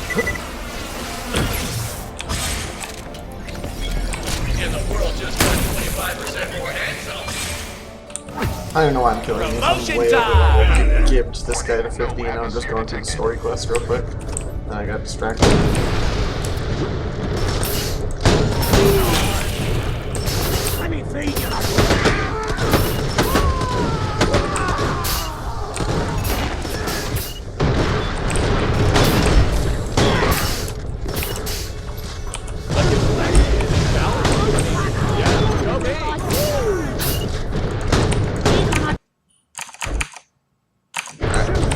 [SPEAKER 6] And the world just got 25% more handsome.
[SPEAKER 1] I don't know why I'm killing these. I'm
[SPEAKER 6] Promotion
[SPEAKER 1] way over
[SPEAKER 6] time!
[SPEAKER 1] level. I gibbed this guy to 50 and I'm just going through the story quest real quick. And I got distracted.
[SPEAKER 10] Let me feed you.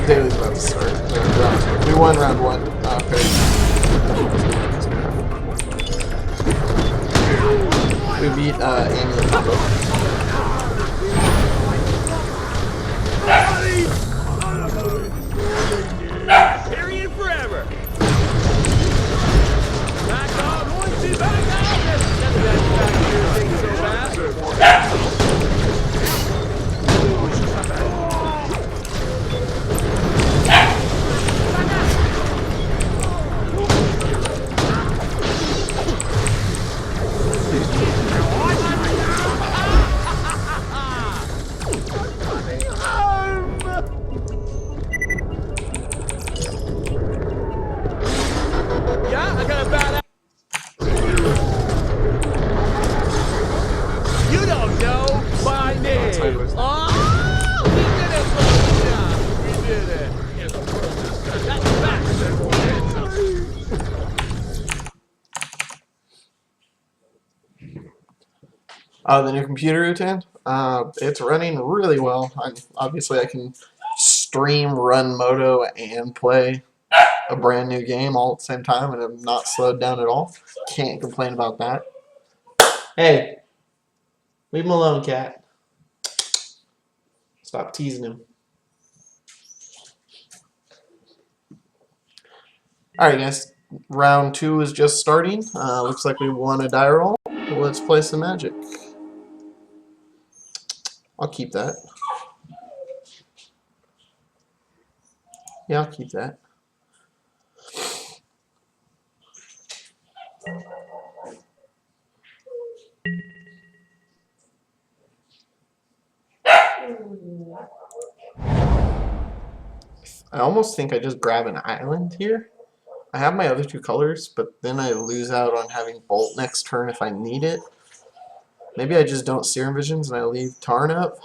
[SPEAKER 1] Daily's about to start. We won round 1. Okay. We beat Amy and Combo.
[SPEAKER 6] Period forever. Back on, Horsey, back out! Nothing that back here thing so fast. Yeah, I got a bad. You don't know my name.
[SPEAKER 1] Sideways.
[SPEAKER 6] Oh, we did it, Felicia. We did it. That's back.
[SPEAKER 1] The new computer routine, it's running really well. Obviously, I can stream, run Moto, and play a brand new game all at the same time, and I'm not slowed down at all. Can't complain about that. Hey, leave him alone, cat. Stop teasing him. Alright, guys. Round 2 is just starting. Looks like we won a die roll. Let's play some Magic. I'll keep that. Yeah, I'll keep that. I almost think I just grab an island here. I have my other 2 colors, but then I lose out on having Bolt next turn if I need it. Maybe I just don't Serum Visions and I leave Tarn up.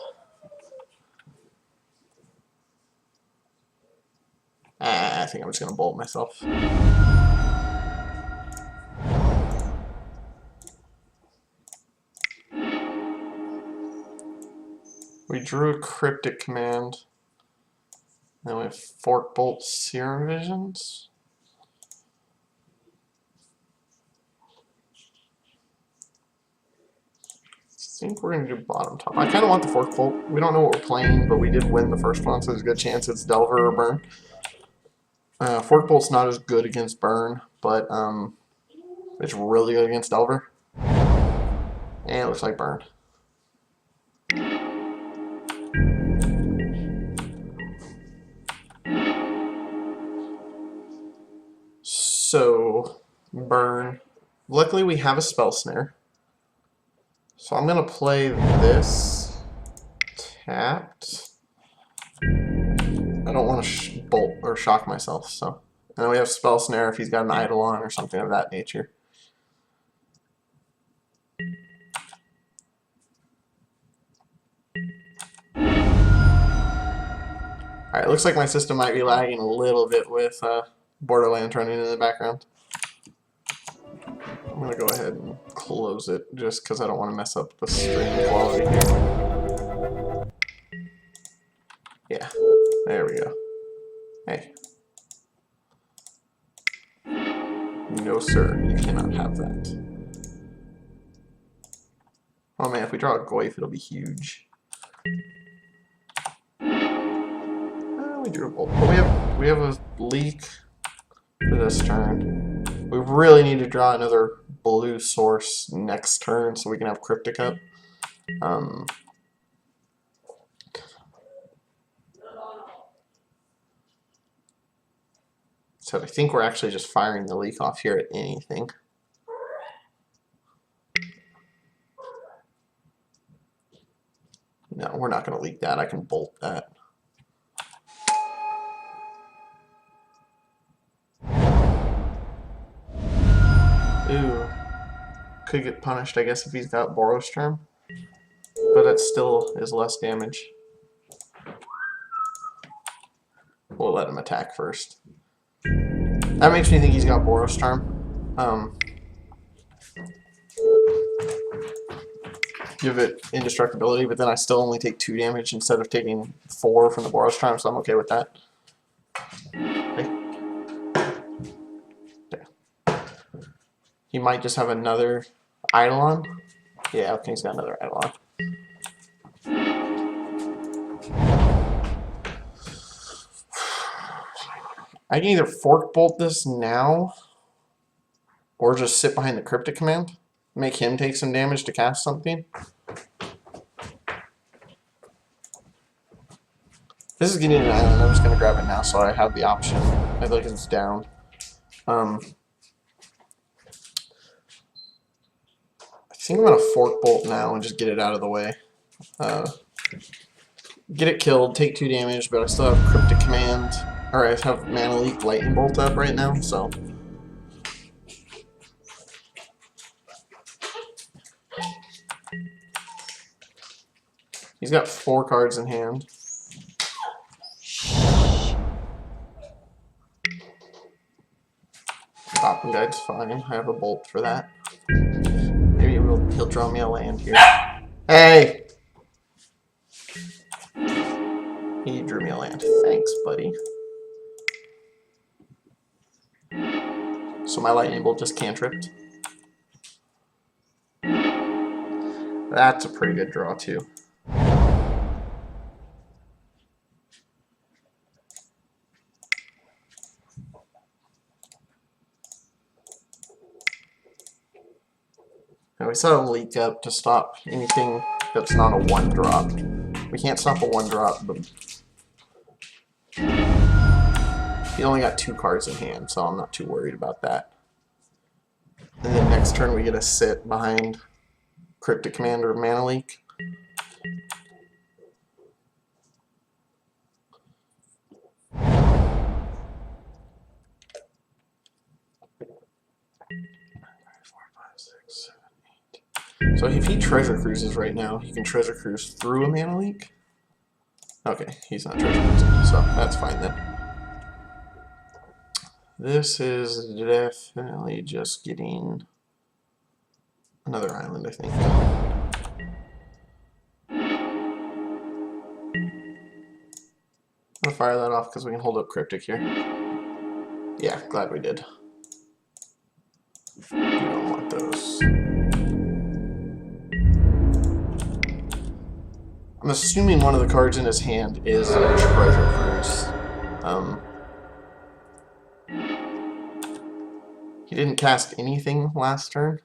[SPEAKER 1] I think I'm just going to Bolt myself. We drew a Cryptic Command. Then we have Fork Bolt Serum Visions. I think we're going to do bottom top. I kind of want the Fork Bolt. We don't know what we're playing, but we did win the first one, so there's a good chance it's Delver or Burn. Fork Bolt's not as good against Burn, but it's really good against Delver. And it looks like Burn. So, Burn. Luckily we have a Spell Snare. So I'm going to play this tapped. I don't want to bolt or shock myself, so. And then we have Spell Snare if he's got an Eidolon or something of that nature. Alright, looks like my system might be lagging a little bit with Borderlands running in the background. I'm going to go ahead and close it just because I don't want to mess up the stream quality here. Yeah, there we go. Hey. No, sir, you cannot have that. Oh man, if we draw a Goyf, it'll be huge. We drew a Bolt. But we have a leak for this turn. We really need to draw another blue source next turn so we can have Cryptic up. So I think we're actually just firing the leak off here at anything. No, we're not going to leak that. I can bolt that. Ooh. Could get punished, I guess, if he's got Boros Charm. But that still is less damage. We'll let him attack first. That makes me think he's got Boros Charm. Give it indestructibility, but then I still only take 2 damage instead of taking 4 from the Boros Charm, so I'm okay with that. Okay. He might just have another Eidolon. Yeah, okay, he's got another idle. I can either fork bolt this now, or just sit behind the cryptic command, make him take some damage to cast something. This is getting an island. I'm just gonna grab it now, so I have the option. I feel like it's down. I think I'm gonna fork bolt now and just get it out of the way. Get it killed, take 2 damage, but I still have cryptic command. Or I have mana leak lightning bolt up right now, so. He's got 4 cards in hand. Popping Guide's fine. I have a bolt for that. Maybe he'll draw me a land here. Hey! He drew me a land. Thanks, buddy. So my lightning bolt just cantripped. That's a pretty good draw, too. Now we set a leak up to stop anything that's not a 1-drop. We can't stop a 1-drop, but he only got 2 cards in hand, so I'm not too worried about that. And then next turn we get a sit behind Cryptic Commander of Mana Leak. So if he Treasure Cruises right now, he can Treasure Cruise through a Mana Leak. Okay, he's not Treasure Cruising, so that's fine then. This is definitely just getting another island, I think. I'm gonna fire that off because we can hold up Cryptic here. Yeah, glad we did. You don't want those. I'm assuming one of the cards in his hand is a Treasure Cruise. He didn't cast anything last turn.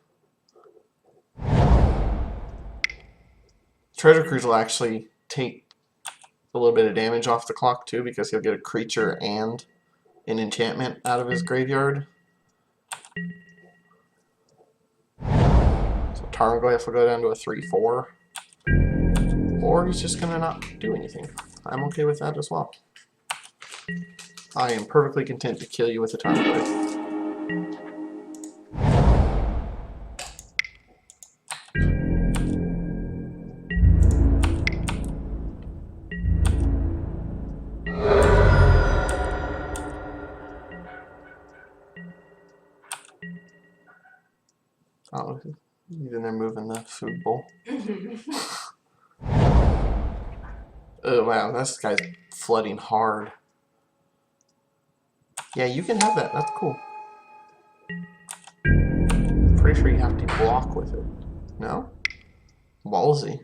[SPEAKER 1] Treasure Cruise will actually take a little bit of damage off the clock too, because he'll get a creature and an enchantment out of his graveyard. So Tarmogoyf will go down to a 3/4. Or he's just gonna not do anything. I'm okay with that as well. I am perfectly content to kill you with a Tarmogoyf. Oh, he's in there moving the food bowl. Oh wow, this guy's flooding hard. Yeah, you can have that. That's cool. Pretty sure you have to block with it. No? Ballsy.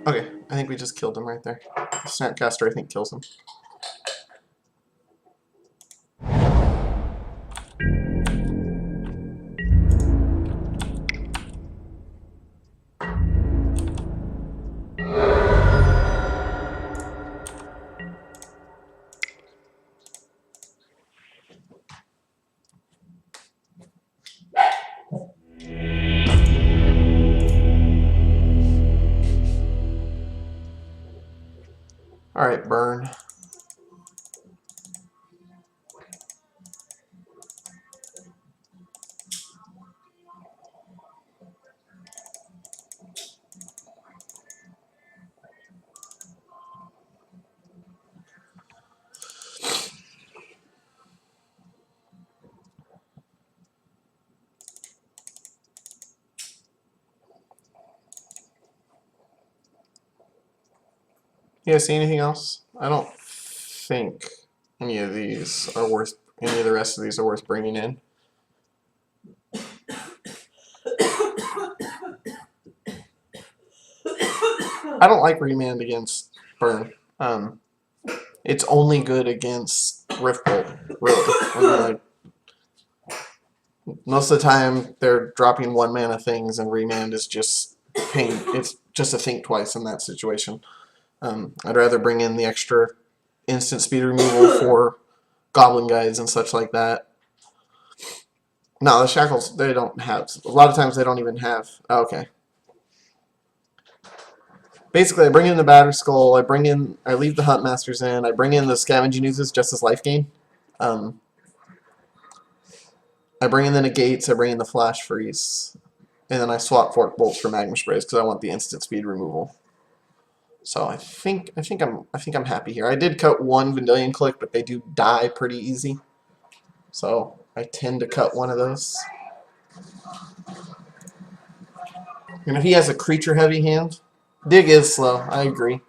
[SPEAKER 1] Okay, I think we just killed him right there. The Snapcaster, I think, kills him. Alright, burn. You guys see anything else? I don't think any of these are worth. Any of the rest of these are worth bringing in. I don't like remand against burn. It's only good against Riftbolt, really. I mean, like, most of the time, they're dropping 1 mana things, and remand is just pain. It's just a think twice in that situation. I'd rather bring in the extra instant speed removal for goblin guides and such like that. No, the shackles, they don't have. A lot of times, they don't even have. Oh, okay. Basically, I bring in the Battered Skull, I leave the Huntmasters in, I bring in the Scavenging Oozes just as life gain. I bring in the Negates, I bring in the Flash Freeze, and then I swap Fork Bolts for Magma Sprays because I want the instant speed removal. So I think I'm happy here. I did cut 1 Vendilion Click, but they do die pretty easy. So I tend to cut 1 of those. And if he has a creature heavy hand, Dig is slow, I agree.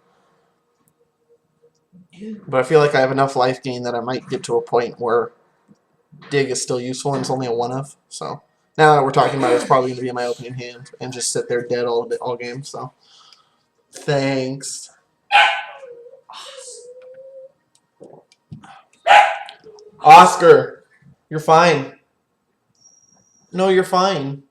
[SPEAKER 1] But I feel like I have enough life gain that I might get to a point where Dig is still useful and it's only a 1-of. So now that we're talking about it, it's probably going to be in my opening hand and just sit there dead all game. So thanks. Oscar, you're fine. No, you're fine.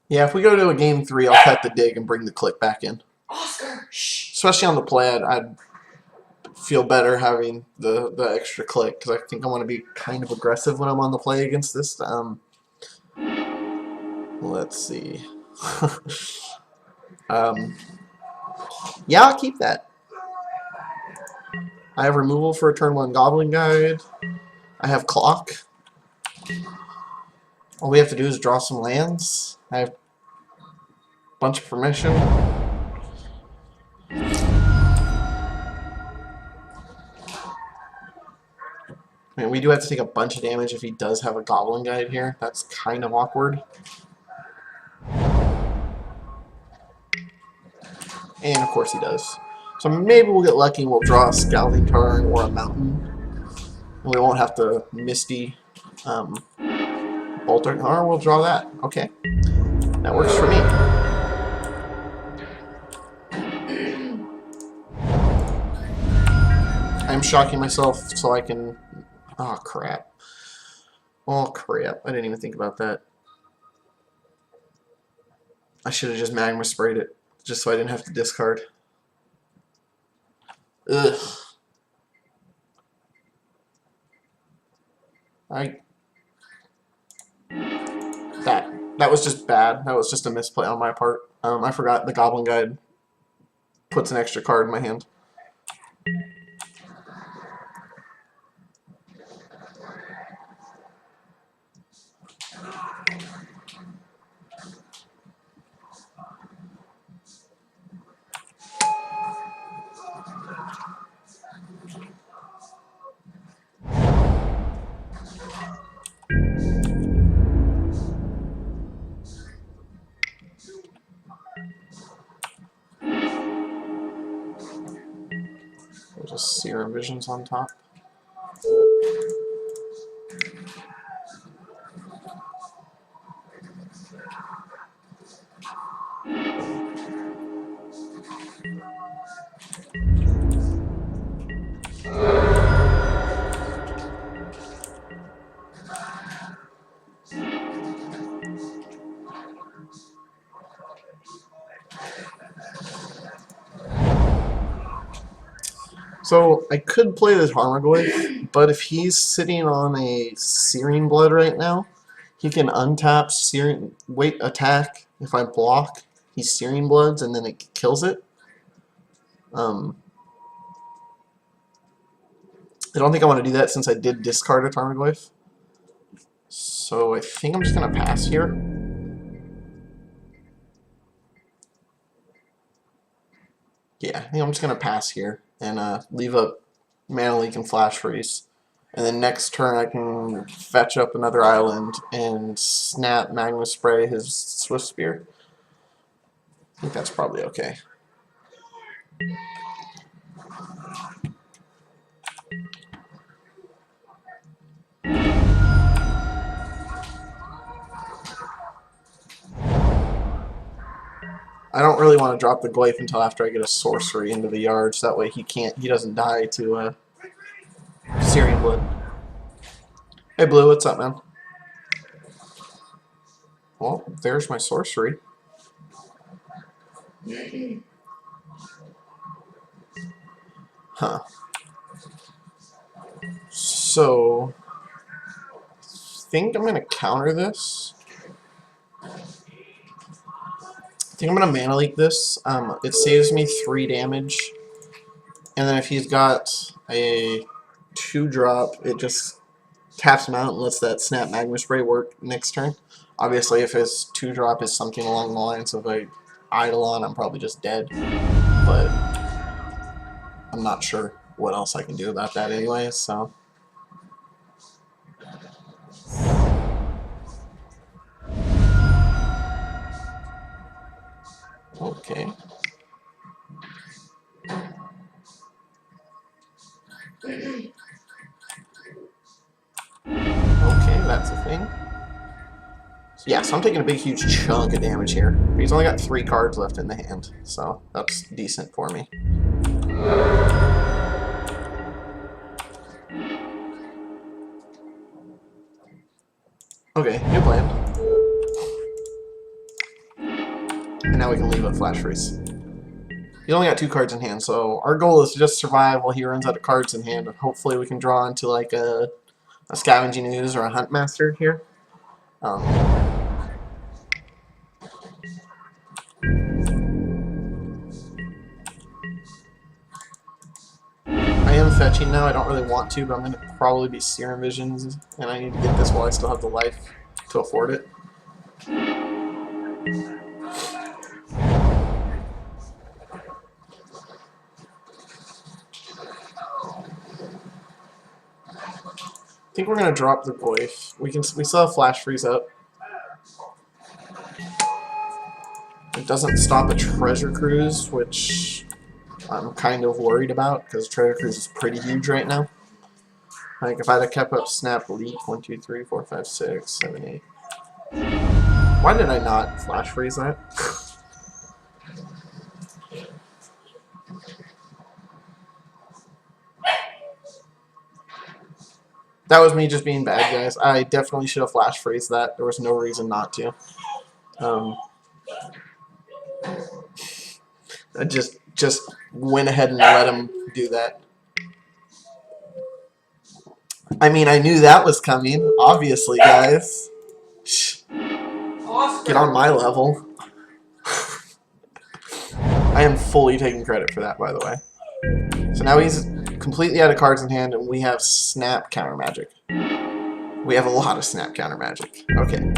[SPEAKER 1] Yeah, if we go to a game 3, I'll cut the Dig and bring the Click back in.
[SPEAKER 12] Oscar, shh.
[SPEAKER 1] Especially on the play, I'd feel better having the extra Click because I think I want to be kind of aggressive when I'm on the play against this. Let's see. Yeah, I'll keep that. I have removal for a turn 1 Goblin Guide. I have Clock. All we have to do is draw some lands. I have a bunch of permission. I mean, we do have to take a bunch of damage if he does have a Goblin Guide here. That's kind of awkward. And of course he does. So maybe we'll get lucky and we'll draw a Scalding Tarn or a Mountain. And we won't have to Misty Bolter. Or we'll draw that. Okay. That works for me. I'm shocking myself so I can... Oh, crap. Oh, crap. I didn't even think about that. I should have just Magma Sprayed it, just so I didn't have to discard. Ugh. That was just bad. That was just a misplay on my part. I forgot the Goblin Guide puts an extra card in my hand. There's a Serum Visions on top. So I could play this Harmaglyph, but if he's sitting on a Searing Blood right now, he can untap Searing, wait, attack. If I block, he Searing Bloods and then it kills it. I don't think I want to do that since I did discard a Tarmogoyf. So I think I'm just going to pass here. Yeah, I think I'm just going to pass here and leave up Mana Leak and Flash Freeze. And then next turn I can fetch up another island and snap Magma Spray his Swift Spear. I think that's probably okay. I don't really want to drop the Glyph until after I get a sorcery into the yard, so that way he doesn't die to Syrian Blood. Hey Blue, what's up, man? Well, there's my sorcery. Huh. So, I think I'm gonna counter this. I think I'm gonna Mana Leak this. It saves me 3 damage. And then if he's got a 2-drop, it just taps him out and lets that Snap Magma Spray work next turn. Obviously, if his 2-drop is something along the lines of a Eidolon, I'm probably just dead. But I'm not sure what else I can do about that anyway, so... Okay. Okay, that's a thing. Yeah, so I'm taking a big, huge chunk of damage here. He's only got 3 cards left in the hand, so that's decent for me. Okay, new plan. And now we can leave a Flash Freeze. He's only got 2 cards in hand, so our goal is to just survive while he runs out of cards in hand, and hopefully we can draw into like a Scavenging Ooze or a Hunt Master here. I am fetching now. I don't really want to, but I'm going to probably be Serum Visions, and I need to get this while I still have the life to afford it. I think we're going to drop the Glyph. We still have Flash Freeze up. It doesn't stop a Treasure Cruise, which I'm kind of worried about, because Treasure Cruise is pretty huge right now. Like, if I'd have kept up Snap Leak, 1, 2, 3, 4, 5, 6, 7, 8. Why did I not Flash Freeze that? That was me just being bad, guys. I definitely should have Flash Freeze that. There was no reason not to. I just went ahead and let him do that. I mean, I knew that was coming, obviously, guys. Shh. Get on my level. I am fully taking credit for that, by the way. So now he's completely out of cards in hand, and we have Snap Counter Magic. We have a lot of Snap Counter Magic. Okay.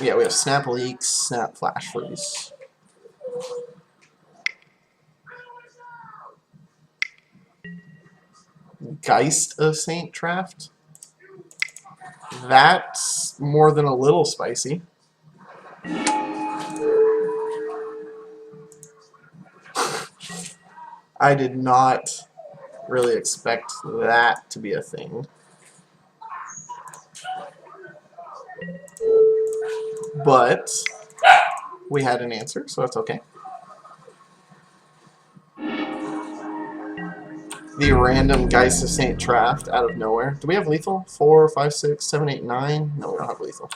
[SPEAKER 1] Yeah, we have Snap Leaks, Snap Flash Freeze. Geist of Saint Draft. That's more than a little spicy. I did not really expect that to be a thing. But we had an answer, so that's okay. The random Geist of Saint Draft out of nowhere. Do we have lethal? 4, 5, 6, 7, 8, 9? No, we don't have lethal.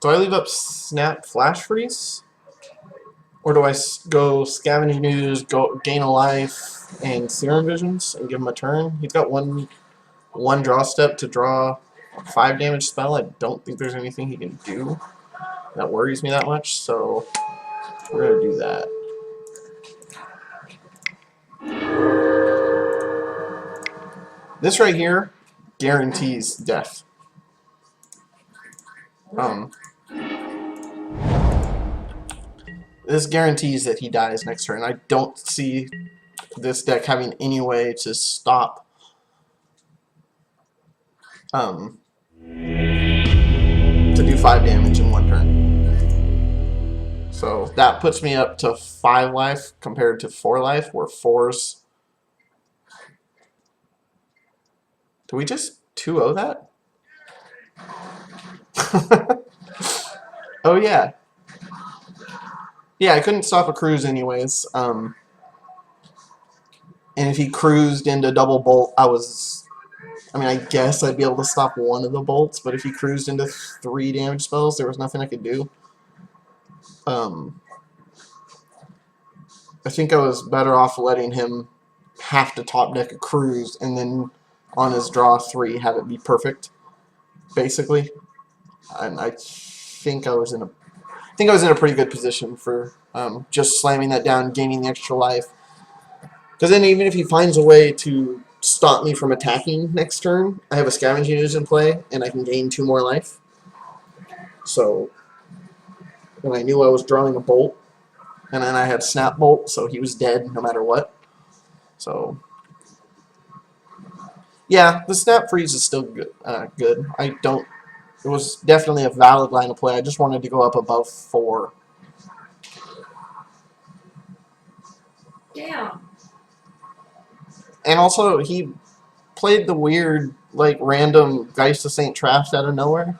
[SPEAKER 1] Do I leave up Snap Flash Freeze? Or do I go Scavenging Ooze, gain a life, and Serum Visions, and give him a turn? He's got one draw step to draw a 5 damage spell. I don't think there's anything he can do that worries me that much, so we're going to do that. This right here guarantees death. This guarantees that he dies next turn. I don't see this deck having any way to stop to do 5 damage in 1 turn. So that puts me up to 5 life compared to 4 life, where 4s. Do we just 2-0 that? Oh yeah. Yeah, I couldn't stop a cruise anyways. And if he cruised into double bolt, I mean, I guess I'd be able to stop one of the bolts, but if he cruised into 3 damage spells, there was nothing I could do. I think I was better off letting him have to top deck a cruise and then on his draw 3 have it be perfect, basically. And I think I was in a pretty good position for just slamming that down, gaining the extra life. Because then even if he finds a way to stop me from attacking next turn, I have a scavenging ooze in play, and I can gain 2 more life. So, and I knew I was drawing a bolt, and then I had snap bolt, so he was dead no matter what. So, yeah, the snap freeze is still good. It was definitely a valid line of play. I just wanted to go up above 4.
[SPEAKER 12] Yeah.
[SPEAKER 1] And also, he played the weird, like, random Geist of St. Traps out of nowhere,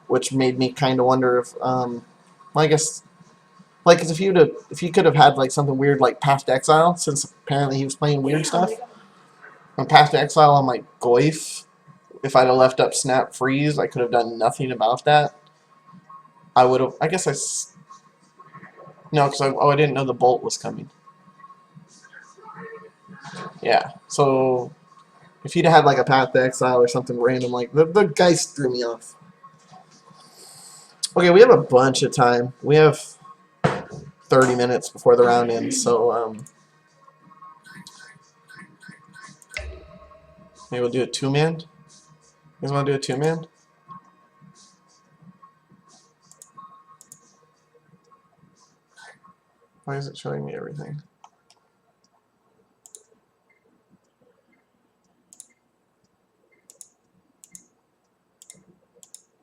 [SPEAKER 1] which made me kind of wonder if, well, I guess, like, cause if you could have had, like, something weird like Path to Exile, since apparently he was playing weird stuff, and Path to Exile on my Goyf, if I'd have left up Snap Freeze, I could have done nothing about that. I would have, I guess no, because I didn't know the bolt was coming. Yeah, so if he'd had like a Path to Exile or something random, like the Geist threw me off. Okay, we have a bunch of time. We have 30 minutes before the round ends, so maybe we'll do a 2-man. You guys want to do a 2-man? Why is it showing me everything?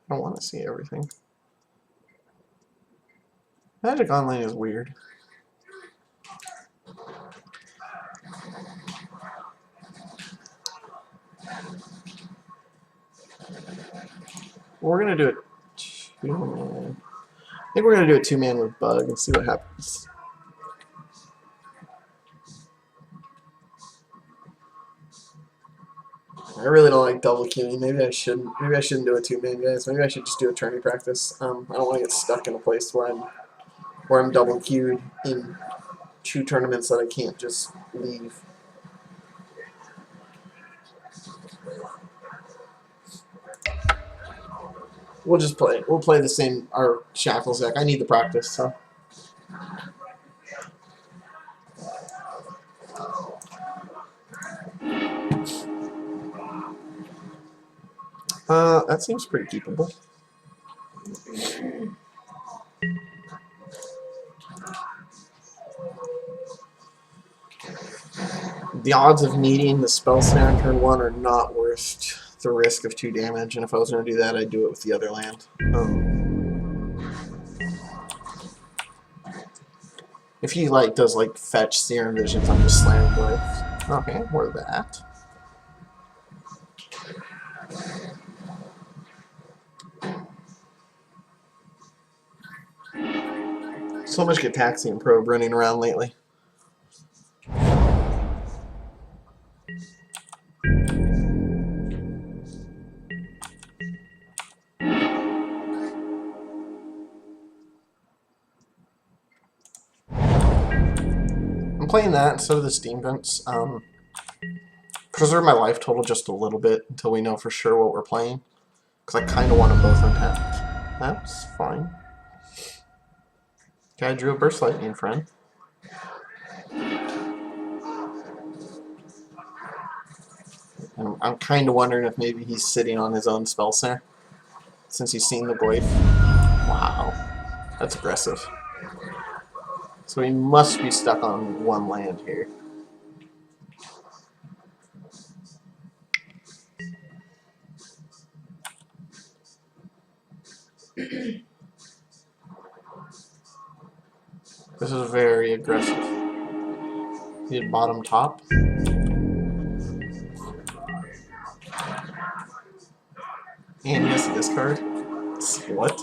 [SPEAKER 1] I don't want to see everything. Magic Online is weird. We're gonna do it 2-man. I think we're gonna do a 2-man with Bug and see what happens. I really don't like double queuing. Maybe I shouldn't. Maybe I shouldn't do a 2-man, guys. Maybe I should just do a tourney practice. I don't want to get stuck in a place where I'm double queued in 2 tournaments that I can't just leave. We'll just play. We'll play the same our shackles deck. I need the practice, so. That seems pretty keepable. The odds of needing the spell snare on turn 1 are not worth the risk of 2 damage, and if I was going to do that, I'd do it with the other land. If he does fetch Serum Visions, I'm just slamming with. Okay, we're that. So much Gataxian Probe running around lately. I'm playing that instead of the Steam Vents. Preserve my life total just a little bit until we know for sure what we're playing. Because I kind of want them both untapped. That's fine. Okay, I drew a Burst Lightning, friend. And I'm kind of wondering if maybe he's sitting on his own spell snare, since he's seen the Goyf. Wow, that's aggressive. So he must be stuck on one land here. This is very aggressive. He had bottom top. And he has to discard. What?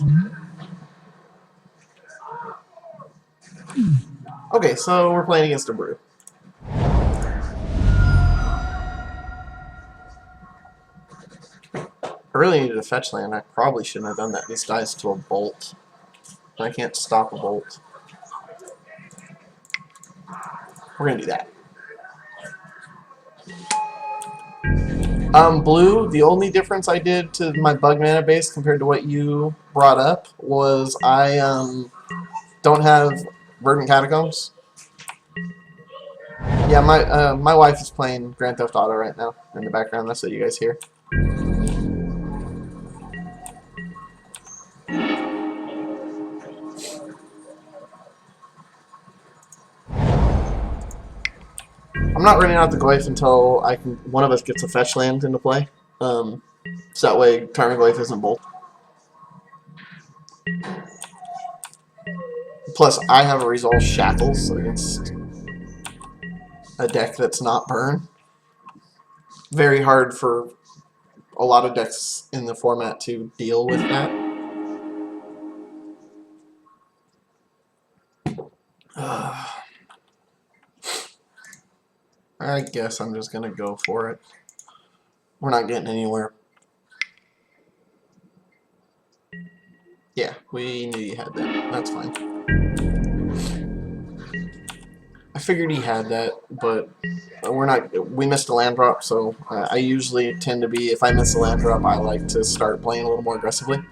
[SPEAKER 1] Okay, so we're playing against a brew. I really needed a fetch land. I probably shouldn't have done that. This dies to a bolt. I can't stop a bolt. We're gonna do that. Blue, the only difference I did to my bug mana base compared to what you brought up was I don't have Verdant Catacombs. Yeah, my wife is playing Grand Theft Auto right now in the background. That's what you guys hear. I'm not running out the Goyf until one of us gets a fetch land into play. So that way Tarmogoyf isn't bolt. Plus, I have a resolve shackles against a deck that's not burn. Very hard for a lot of decks in the format to deal with that. I guess I'm just gonna go for it. We're not getting anywhere. Yeah, we knew you had that. That's fine. I figured he had that, but we're not. We missed a land drop, so I usually tend to be. If I miss a land drop, I like to start playing a little more aggressively,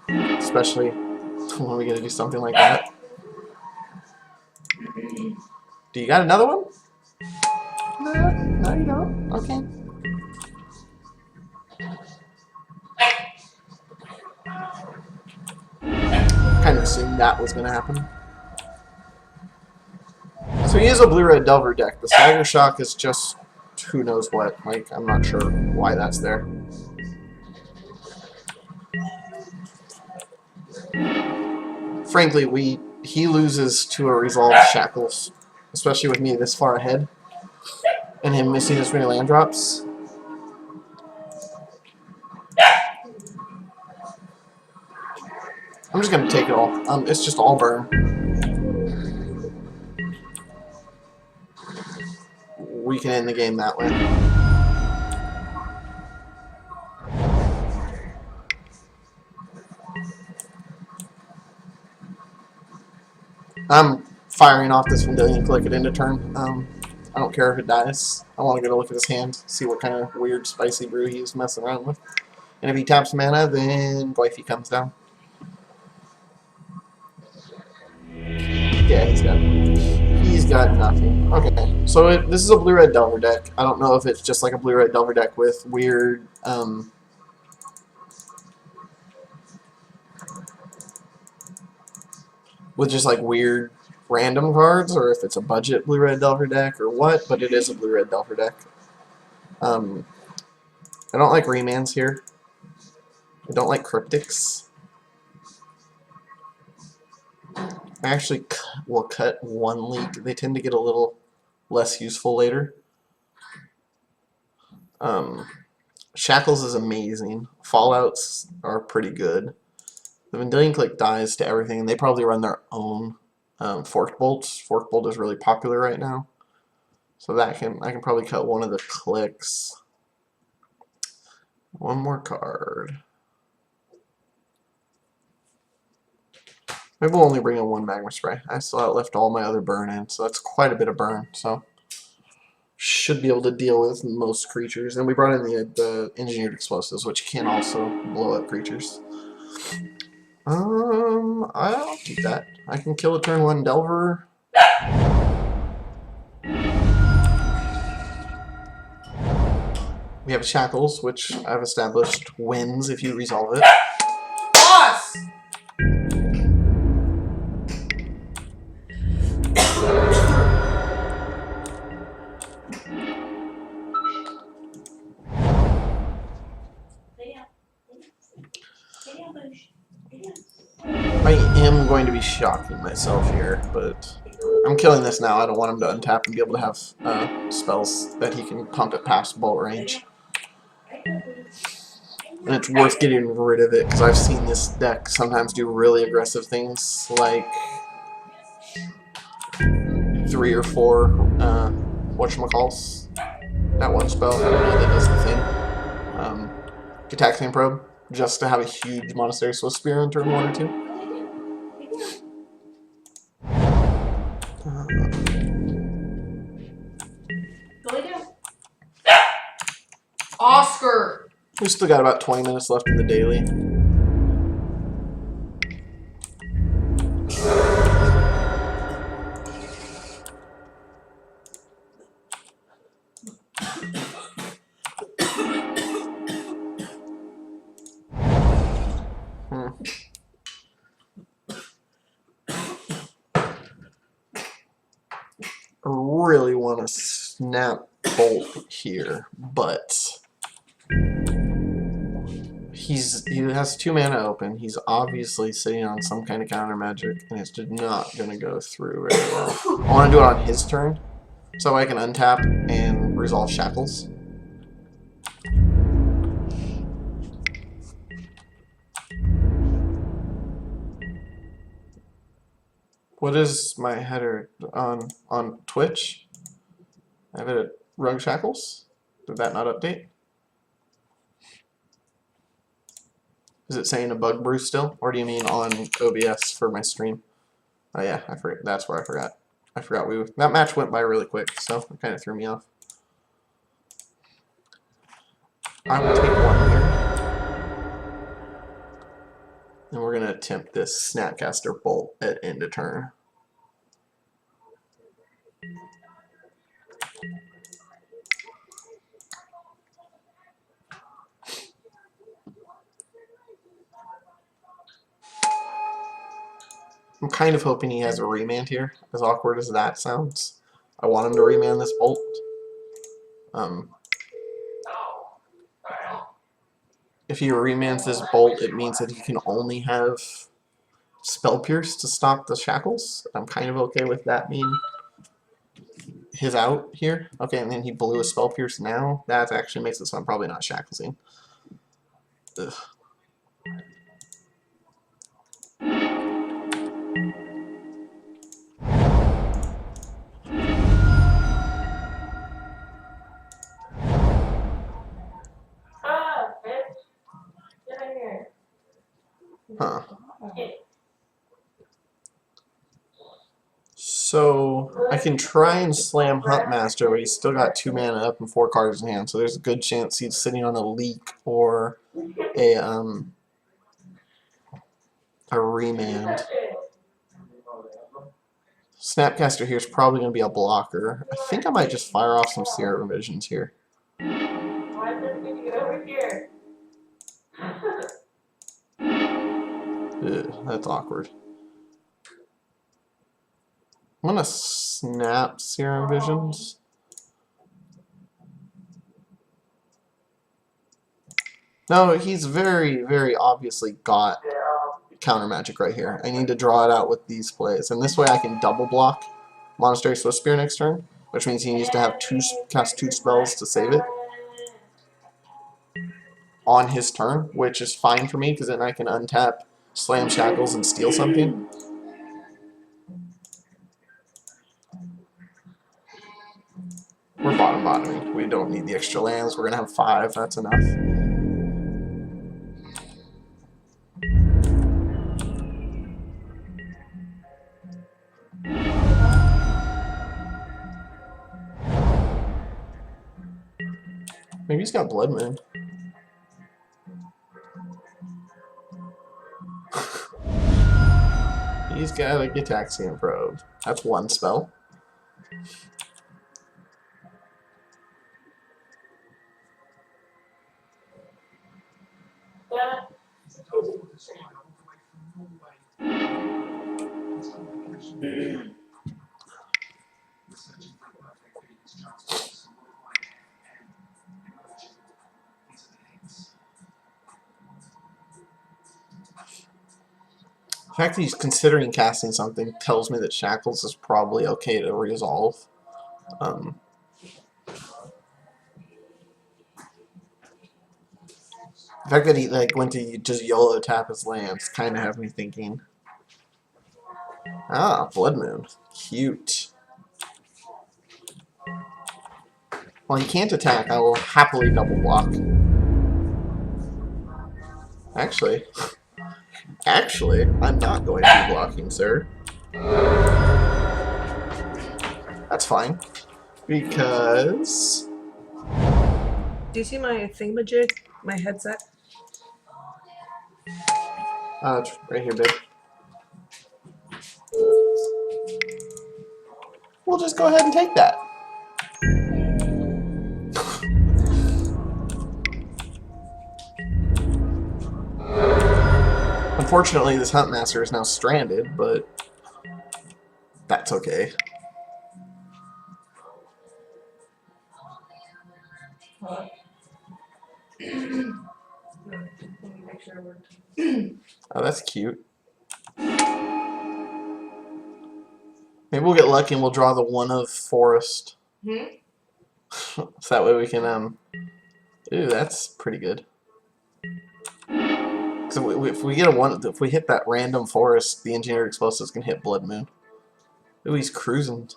[SPEAKER 1] especially when we get to do something like that. Do you got another one? No, you don't. Okay. Kind of assumed that was going to happen. So he is a blue-red Delver deck. The Stagger Shock is just who knows what. Like, I'm not sure why that's there. Frankly, he loses to a resolved Shackles, especially with me this far ahead, and him missing his many land drops. I'm just gonna take it all. It's just all burn. We can end the game that way. I'm firing off this Vendilion Click at end of turn. I don't care if it dies. I want to get a look at his hand, see what kind of weird spicy brew he's messing around with. And if he taps mana, then Goyfy comes down. Yeah, he's got nothing. Okay, so this is a blue-red Delver deck. I don't know if it's just like a blue-red Delver deck with weird, with just like weird random cards, or if it's a budget blue-red Delver deck or what, but it is a blue-red Delver deck. I don't like remands here. I don't like cryptics. I actually will cut one leak. They tend to get a little less useful later. Shackles is amazing. Fallouts are pretty good. The Vendilion Click dies to everything, and they probably run their own Forked Bolts. Forked Bolt is really popular right now. So that I can probably cut one of the clicks. One more card. Maybe we'll only bring in one Magma Spray. I still outleft all my other burn in, so that's quite a bit of burn. So should be able to deal with most creatures. And we brought in the Engineered Explosives, which can also blow up creatures. I'll do that. I can kill a turn 1 Delver. We have shackles, which I've established wins if you resolve it.
[SPEAKER 13] Boss!
[SPEAKER 1] I am going to be shocking myself here, but I'm killing this now. I don't want him to untap and be able to have spells that he can pump it past bolt range. And it's worth getting rid of it, because I've seen this deck sometimes do really aggressive things, like 3 or 4, whatchamacalls. That one spell, I don't know, that does the thing. Gataxian Probe, just to have a huge Monastery Swift Spear on turn 1 or 2.
[SPEAKER 13] Oscar!
[SPEAKER 1] We've still got about 20 minutes left in the daily. I really want to snap bolt here, but he has 2 mana open. He's obviously sitting on some kind of counter magic, and it's just not going to go through very well. I want to do it on his turn, so I can untap and resolve shackles. What is my header on Twitch? I have it at Rug Shackles. Did that not update? Is it saying a bug brew still, or do you mean on OBS for my stream? Oh yeah, I forget. That's where I forgot. I forgot that match went by really quick, so it kind of threw me off. I will take 1 here, and we're gonna attempt this Snapcaster Bolt at end of turn. I'm kind of hoping he has a remand here, as awkward as that sounds. I want him to remand this bolt. If he remands this bolt, it means that he can only have Spell Pierce to stop the shackles. I'm kind of okay with that being his out here. Okay, and then he blew a Spell Pierce now. That actually makes it so I'm probably not shacklesing. Ugh. Huh. So I can try and slam Huntmaster, but he's still got 2 mana up and 4 cards in hand, so there's a good chance he's sitting on a leak or a remand. Snapcaster here is probably going to be a blocker. I think I might just fire off some Seer Revisions here. Ugh, that's awkward. I'm going to snap Serum Visions. No, he's very, very obviously got counter magic right here. I need to draw it out with these plays. And this way I can double block Monastery Swift Spear next turn, which means he needs to have cast 2 spells to save it on his turn, which is fine for me because then I can untap, slam shackles, and steal something. We're bottoming. We don't need the extra lands. We're going to have 5. That's enough. Maybe he's got Blood Moon. He's got a Gataxian Probe. That's 1 spell. The fact that he's considering casting something tells me that Shackles is probably okay to resolve. The fact that he went to just YOLO tap his lands kind of have me thinking. Ah, Blood Moon. Cute. While he can't attack, I will happily double block. Actually, I'm not going to be blocking, sir. That's fine. Because...
[SPEAKER 14] Do you see my thingamajig? My headset?
[SPEAKER 1] It's right here, babe. We'll just go ahead and take that. Unfortunately, this Huntmaster is now stranded, but that's okay. Oh, that's cute. Maybe we'll get lucky and we'll draw the one of forest. So that way we can, ooh, that's pretty good. So if we get a one, if we hit that random forest, the engineered explosives can hit Blood Moon. Ooh, he's cruising.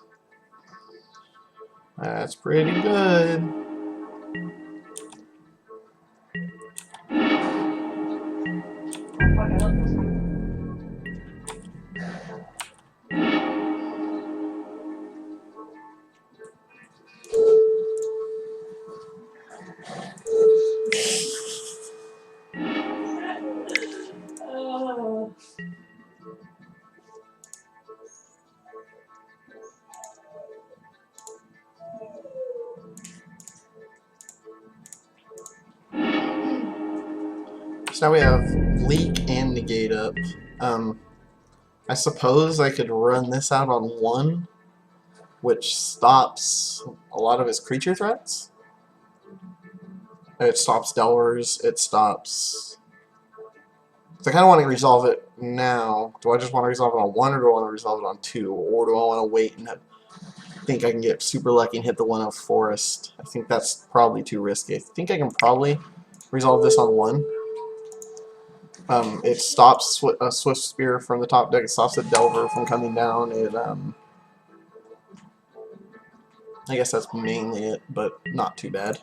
[SPEAKER 1] That's pretty good. So now we have leak and negate up. I suppose I could run this out on one, which stops a lot of his creature threats. It stops Delvers, it stops... So I kind of want to resolve it now. Do I just want to resolve it on one, or do I want to resolve it on two? Or do I want to wait and think I can get super lucky and hit the one of Forest? I think that's probably too risky. I think I can probably resolve this on one. It stops a Swift Spear from the top deck. It stops a Delver from coming down. It, I guess that's mainly it, but not too bad.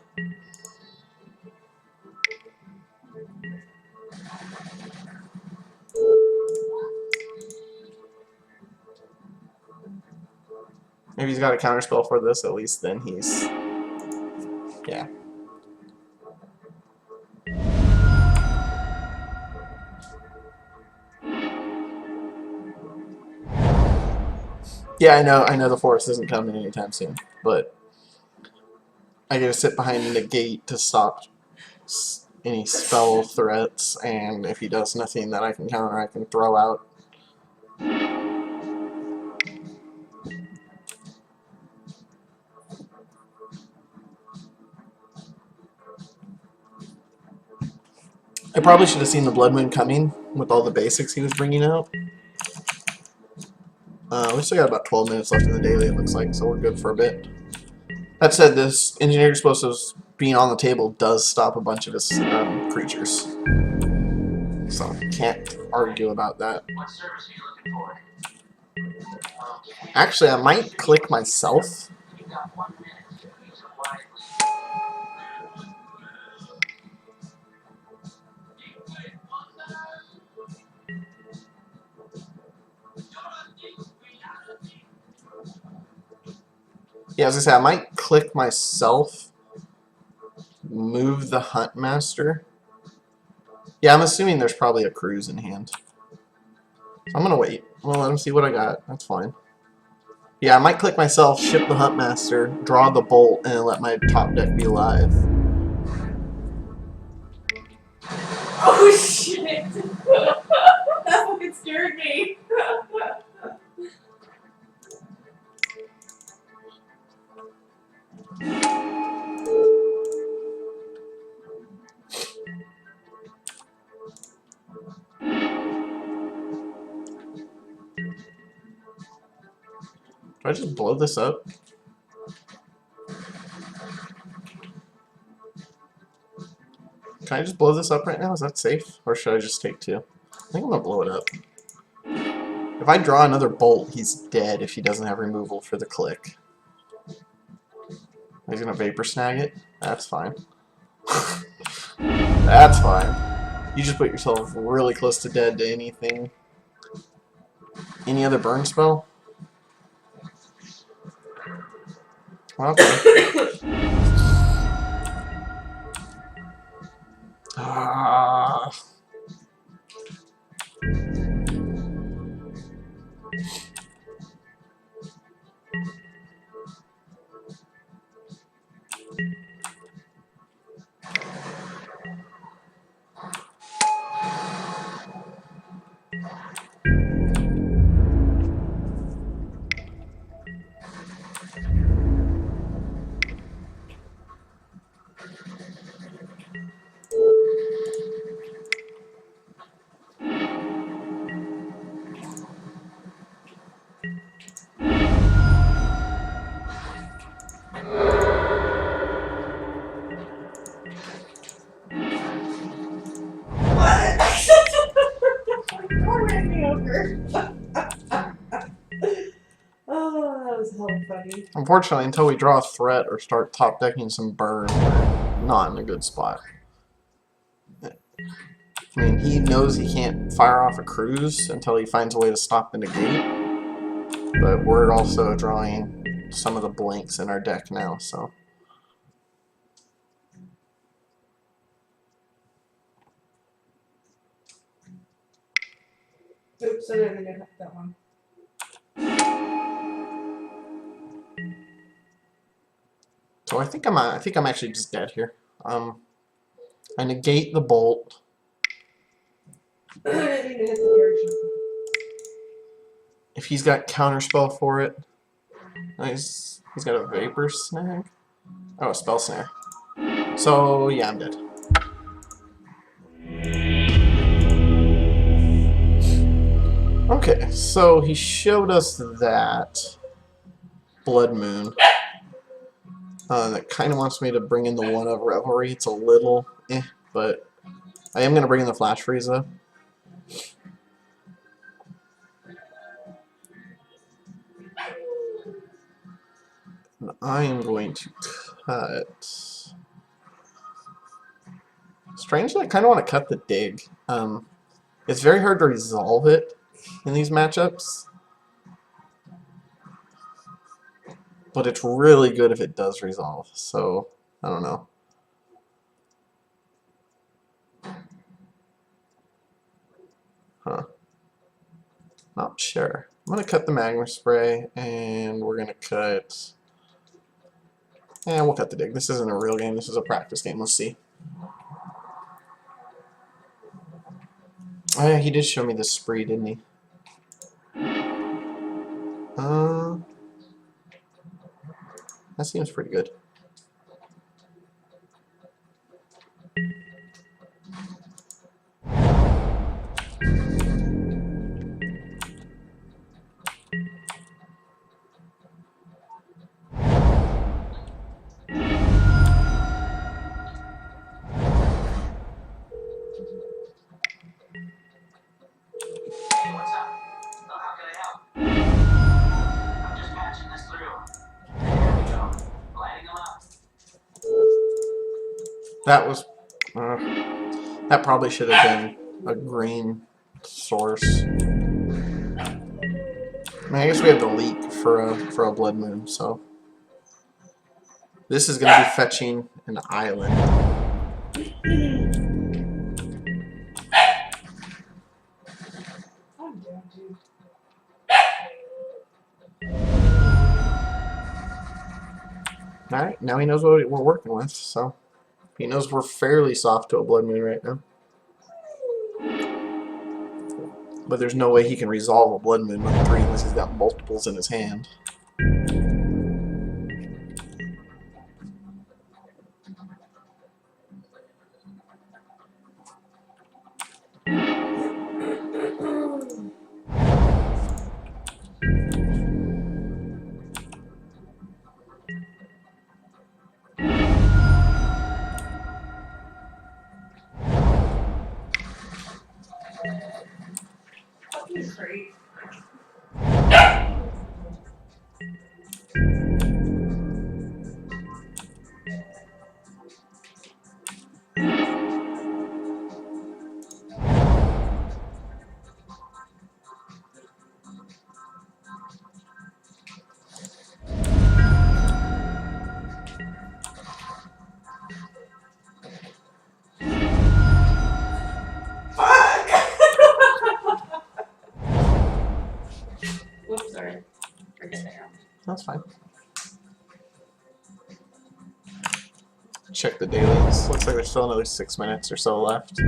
[SPEAKER 1] Maybe he's got a counterspell for this, at least then he's... yeah. Yeah, I know the forest isn't coming anytime soon, but I gotta sit behind the gate to stop any spell threats, and if he does nothing that I can counter, I can throw out. I probably should have seen the Blood Moon coming with all the basics he was bringing out. We still got about 12 minutes left in the daily, it looks like, so we're good for a bit. That said, this Engineered Explosives being on the table does stop a bunch of his creatures. So, can't argue about that. Actually, I might click myself. Yeah, as I say, I might click myself, move the Huntmaster. Yeah, I'm assuming there's probably a cruise in hand. So I'm gonna wait. I'm gonna let him see what I got. That's fine. Yeah, I might click myself, ship the Huntmaster, draw the bolt, and let my top deck be live.
[SPEAKER 13] Oh shit!
[SPEAKER 1] I just blow this up? Can I just blow this up right now? Is that safe? Or should I just take 2? I think I'm gonna blow it up. If I draw another bolt, he's dead if he doesn't have removal for the click. He's gonna vapor snag it? That's fine. That's fine. You just put yourself really close to dead to anything. Any other burn spell? Okay. Ah.
[SPEAKER 14] Car ran me over. Oh, that was hell funny.
[SPEAKER 1] Unfortunately, until we draw a threat or start top decking some burn, we're not in a good spot. I mean, he knows he can't fire off a cruise until he finds a way to stop the negate, but we're also drawing some of the blanks in our deck now, so.
[SPEAKER 14] Oops, I didn't mean to hit that one.
[SPEAKER 1] So I think I'm actually just dead here. I negate the bolt.
[SPEAKER 14] I didn't mean to hit the air shot.
[SPEAKER 1] If he's got counterspell for it, he's got a vapor snag. Oh, a spell snare. So yeah, I'm dead. Okay, so he showed us that Blood Moon. That kind of wants me to bring in the one of Revelry. It's a little but I am going to bring in the Flash Freeze though. And I am going to cut. Strangely, I kind of want to cut the dig. It's very hard to resolve it in these matchups, but it's really good if it does resolve. So I don't know. Huh. Not sure. I'm going to cut the Magma Spray, and we're going to cut. And we'll cut the dig. This isn't a real game. This is a practice game. Let's see. Oh yeah, he did show me this spree, didn't he? That seems pretty good. That was... that probably should have been a green source. I mean, I guess we have the leak for a Blood Moon, so... This is going to be fetching an island. Alright, now he knows what we're working with, so... He knows we're fairly soft to a Blood Moon right now. But there's no way he can resolve a Blood Moon with 3 unless he's got multiples in his hand.
[SPEAKER 14] Fucking great. Whoops, sorry. Forget that.
[SPEAKER 1] That's fine. Check the dailies. Looks like there's still another 6 minutes or so left.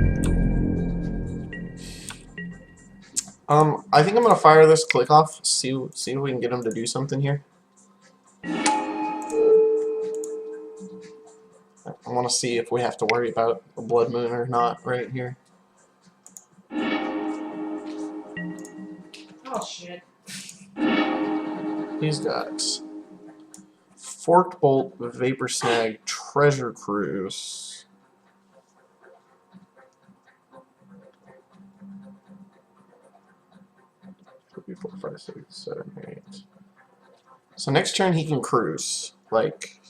[SPEAKER 1] I think I'm gonna fire this click off. See if we can get him to do something here. I want to see if we have to worry about a blood moon or not right here.
[SPEAKER 14] Oh shit.
[SPEAKER 1] He's got Forked Bolt, Vapor Snag, Treasure Cruise. Three, 4, 5, 6, 7, 8. So next turn he can cruise, like,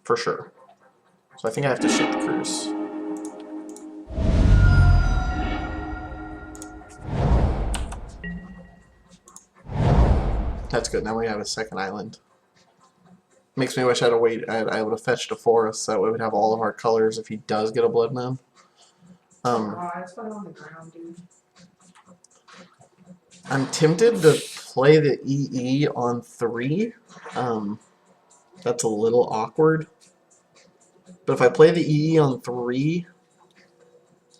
[SPEAKER 1] for sure. So I think I have to ship the cruise. That's good. Now we have a second island. Makes me wish I would have fetched a forest so that way we'd have all of our colors if he does get a blood moon.
[SPEAKER 14] It's put it on the ground, dude.
[SPEAKER 1] I'm tempted to play the EE on 3. That's a little awkward. But if I play the EE on 3,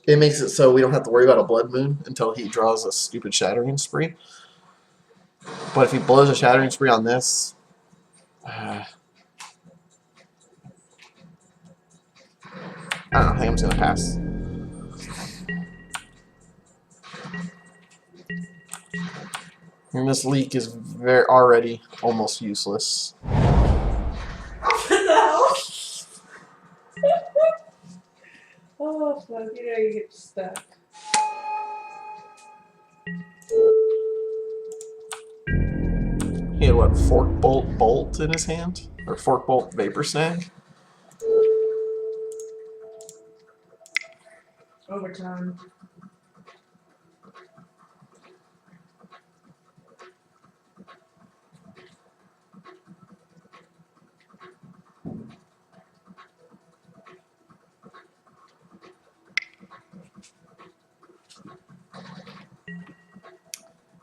[SPEAKER 1] it makes it so we don't have to worry about a blood moon until he draws a stupid shattering spree. But if he blows a shattering spree on this, I don't know, I think I'm just going to pass. And this leak is already almost useless.
[SPEAKER 14] What the hell? Oh, fuck, you know you get stuck.
[SPEAKER 1] He had what, Fork Bolt in his hand? Or Fork Bolt Vapor Snag?
[SPEAKER 14] Overtime.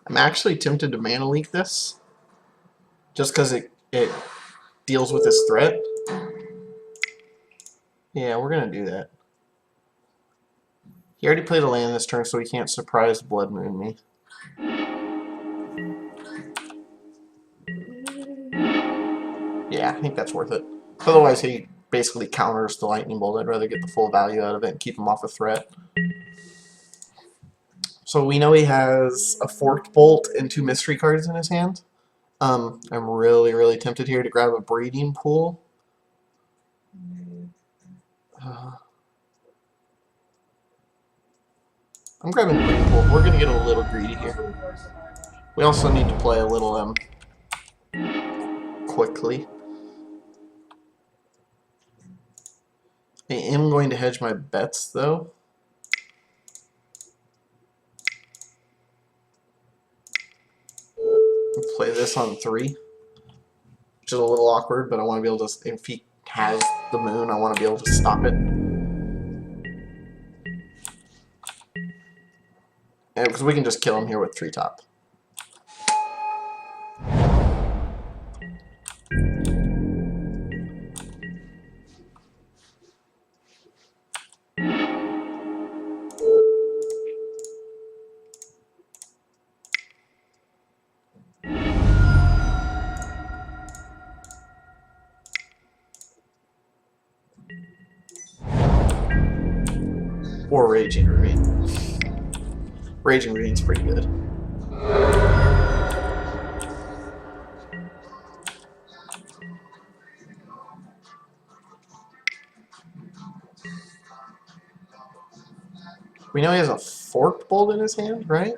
[SPEAKER 1] I'm actually tempted to mana leak this. Just because it deals with this threat. Yeah, we're going to do that. He already played a land this turn, so he can't surprise Blood Moon me. Yeah, I think that's worth it. Otherwise, he basically counters the Lightning Bolt. I'd rather get the full value out of it and keep him off a threat. So we know he has a Forked Bolt and 2 mystery cards in his hand. I'm really, really tempted here to grab a Breeding Pool. I'm grabbing a Breeding Pool. We're going to get a little greedy here. We also need to play a little quickly. I am going to hedge my bets, though. Play this on 3, which is a little awkward, but I want to be able to, if he has the moon, I want to be able to stop it. Because we can just kill him here with 3 top. Or Raging Ravine. Raging Ravine's pretty good. We know he has a forked bolt in his hand, right?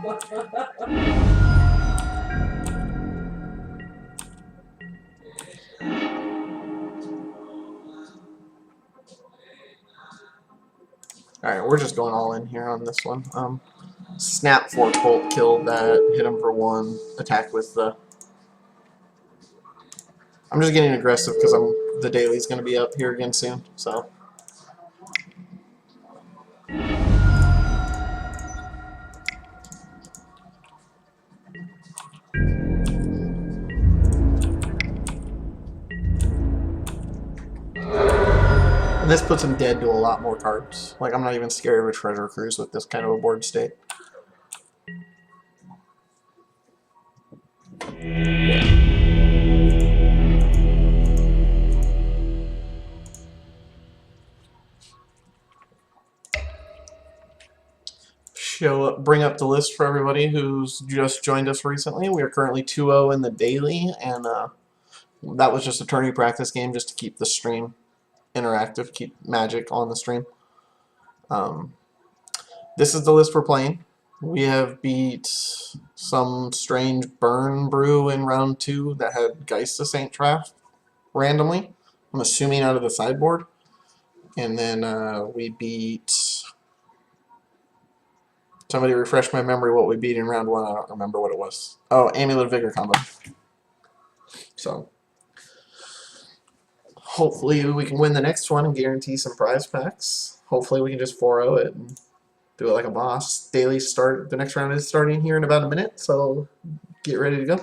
[SPEAKER 13] Whoops.
[SPEAKER 1] Alright, we're just going all in here on this one. Snap fork bolt killed that, hit him for 1, attack with the... I'm just getting aggressive because the daily's going to be up here again soon, so... And this puts him dead to a lot more cards. Like, I'm not even scared of a treasure cruise with this kind of a board state. Bring up the list for everybody who's just joined us recently. We are currently 2-0 in the daily, and that was just a tourney practice game just to keep the stream interactive, keep Magic on the stream. This is the list we're playing. We have beat some strange burn brew in round 2 that had Geist of St. Traff randomly. I'm assuming out of the sideboard. And then we beat... Somebody refresh my memory what we beat in round 1. I don't remember what it was. Oh, Amulet of Vigor combo. So, hopefully we can win the next one and guarantee some prize packs. Hopefully we can just 4-0 it and do it like a boss. Daily start. The next round is starting here in about a minute, so get ready to go.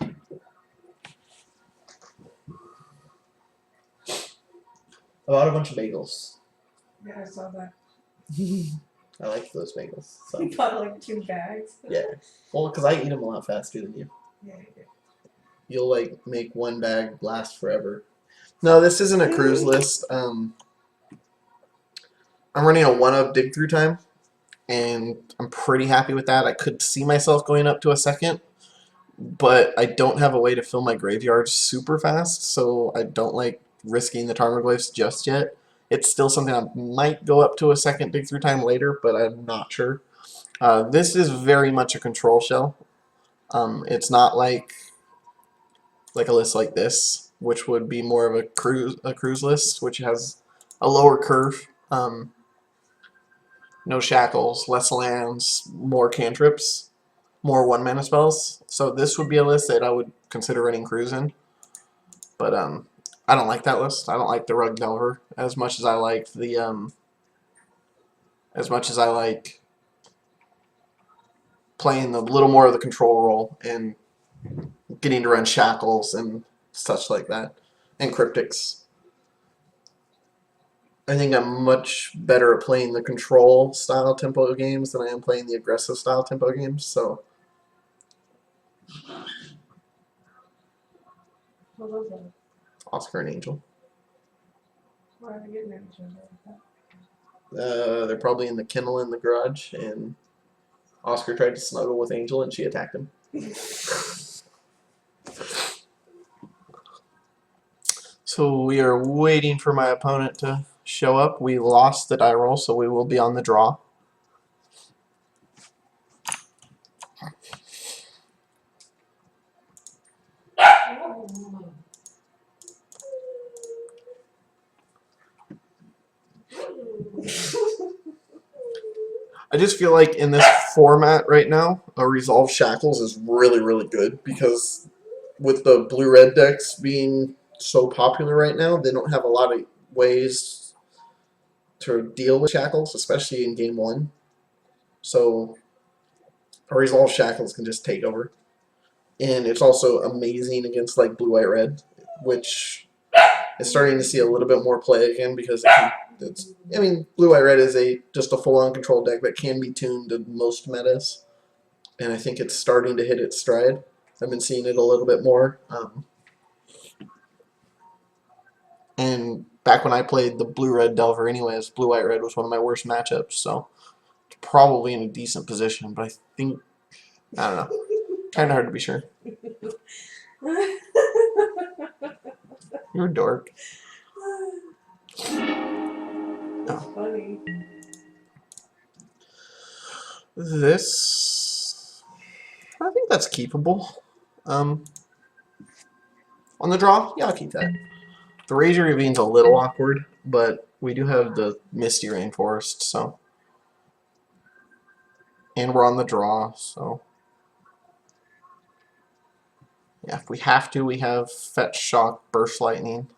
[SPEAKER 1] I bought a bunch of bagels.
[SPEAKER 13] Yeah, I saw that.
[SPEAKER 1] I like those bagels. So.
[SPEAKER 13] You bought like 2 bags.
[SPEAKER 1] Yeah. Well, because I eat them a lot faster than you.
[SPEAKER 13] Yeah, you did.
[SPEAKER 1] You'll like make 1 bag last forever. No, this isn't a cruise list. I'm running a 1-up dig through time, and I'm pretty happy with that. I could see myself going up to a 2nd, but I don't have a way to fill my graveyard super fast, so I don't like risking the Tarmogoyfs just yet. It's still something I might go up to a 2nd dig through time later, but I'm not sure. This is very much a control shell. It's not like a list like this, which would be more of a cruise list, which has a lower curve. No shackles, less lands, more cantrips, more 1-mana spells. So this would be a list that I would consider running cruise in. But I don't like that list. I don't like the Rug Delver as much as I like the playing the little more of the control role and getting to run shackles and such like that, and cryptics. I think I'm much better at playing the control style tempo games than I am playing the aggressive style tempo games. So.
[SPEAKER 13] What was that?
[SPEAKER 1] Oscar and Angel.
[SPEAKER 13] Why are they getting at each other like that?
[SPEAKER 1] They're probably in the kennel in the garage, and Oscar tried to snuggle with Angel, and she attacked him. So we are waiting for my opponent to show up. We lost the die roll, so we will be on the draw. I just feel like in this format right now, a Resolve Shackles is really, really good because with the blue-red decks being so popular right now, they don't have a lot of ways to deal with Shackles, especially in Game 1. So a Resolve Shackles can just take over. And it's also amazing against like blue-white-red, which is starting to see a little bit more play again because blue-white-red is just a full-on control deck that can be tuned to most metas, and I think it's starting to hit its stride. I've been seeing it a little bit more, and back when I played the blue-red Delver anyways, blue-white-red was one of my worst matchups, so it's probably in a decent position, but I think, I don't know. Kind of hard to be sure. You're a dork.
[SPEAKER 13] That's funny.
[SPEAKER 1] This, I think that's keepable. On the draw, yeah, I'll keep that. The Razor Ravine's a little awkward, but we do have the Misty Rainforest, so. And we're on the draw, so. Yeah, if we have to, we have Fetch, Shock, Burst Lightning.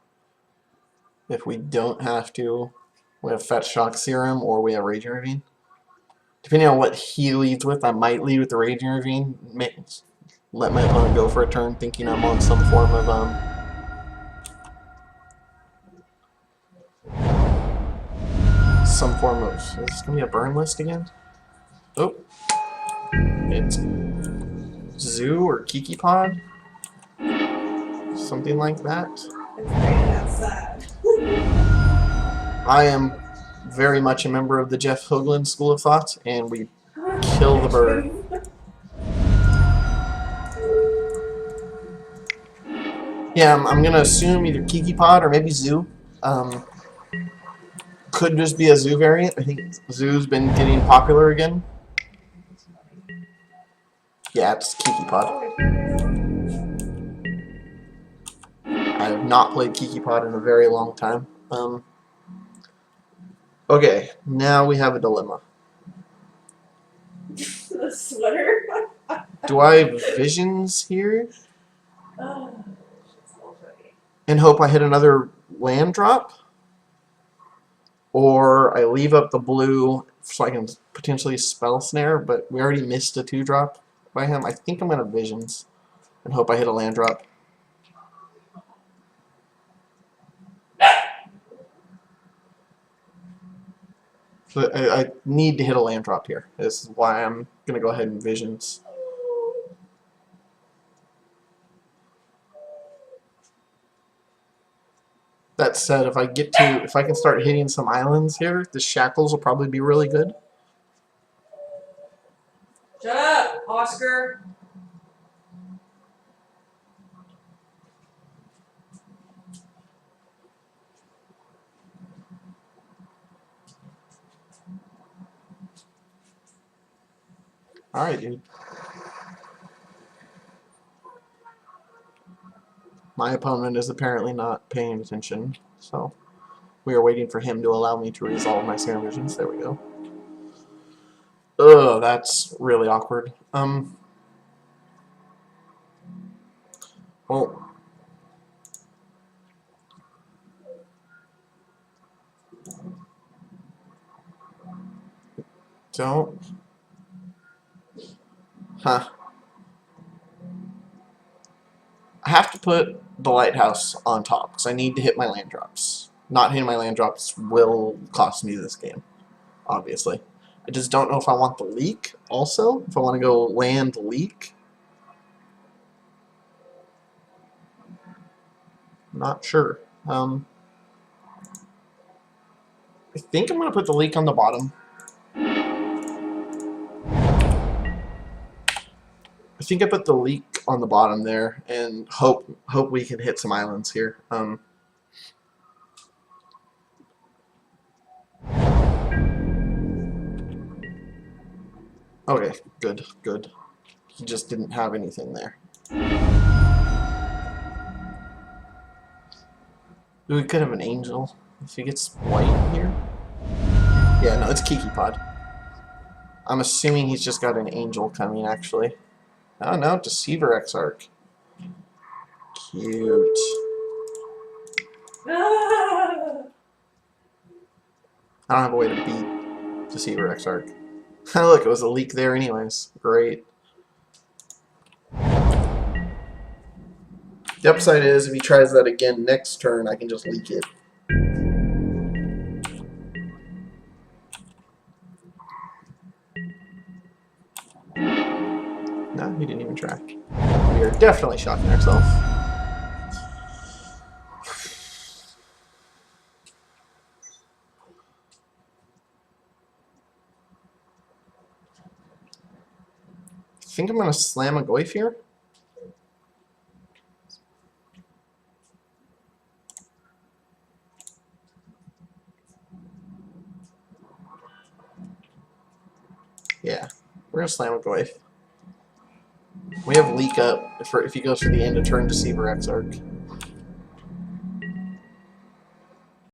[SPEAKER 1] If we don't have to, we have Fetch, Shock, Serum, or we have Raging Ravine. Depending on what he leads with, I might lead with the Raging Ravine. Let my opponent go for a turn thinking I'm on some form of, is this going to be a burn list again? Oh. It's Zoo or Kiki Pod? Something like that.
[SPEAKER 13] It's raining outside.
[SPEAKER 1] I am very much a member of the Jeff Hoagland school of thought, and we kill the bird. Yeah, I'm going to assume either Kiki Pod or maybe Zoo. Could just be a Zoo variant. I think Zoo's been getting popular again. Yeah, it's Kiki Pod. I have not played Kiki Pod in a very long time. Okay, now we have a dilemma.
[SPEAKER 13] The sweater.
[SPEAKER 1] Do I have visions here?
[SPEAKER 13] Oh, that's so funny.
[SPEAKER 1] And hope I hit another land drop? Or I leave up the blue so I can potentially spell snare, but we already missed a 2-drop by him. I think I'm going to visions and hope I hit a land drop. So I need to hit a land drop here. This is why I'm going to go ahead and visions. That said, if I can start hitting some islands here, the shackles will probably be really good.
[SPEAKER 13] Shut up, Oscar.
[SPEAKER 1] Alright, dude. My opponent is apparently not paying attention, so we are waiting for him to allow me to resolve my serum visions. There we go. Ugh, that's really awkward. Well, don't. Huh. I have to put the lighthouse on top because I need to hit my land drops. Not hitting my land drops will cost me this game, obviously. I just don't know if I want the leak also. If I want to go land leak. Not sure. I think I'm going to put the leak on the bottom. I think I put the leak on the bottom there and hope we can hit some islands here. Okay, good, good. He just didn't have anything there. We could have an angel if he gets white here. Yeah, no, it's Kiki Pod. I'm assuming he's just got an angel coming, actually. Oh no, Deceiver Exarch. Cute. I don't have a way to beat Deceiver Exarch. Look, it was a leak there anyways. Great. The upside is, if he tries that again next turn, I can just leak it. No, he didn't even try. We are definitely shocking ourselves. think I'm gonna slam a Goyf here. Yeah, we're gonna slam a Goyf. We have leak up if he goes for the end of turn Deceiver Exarch.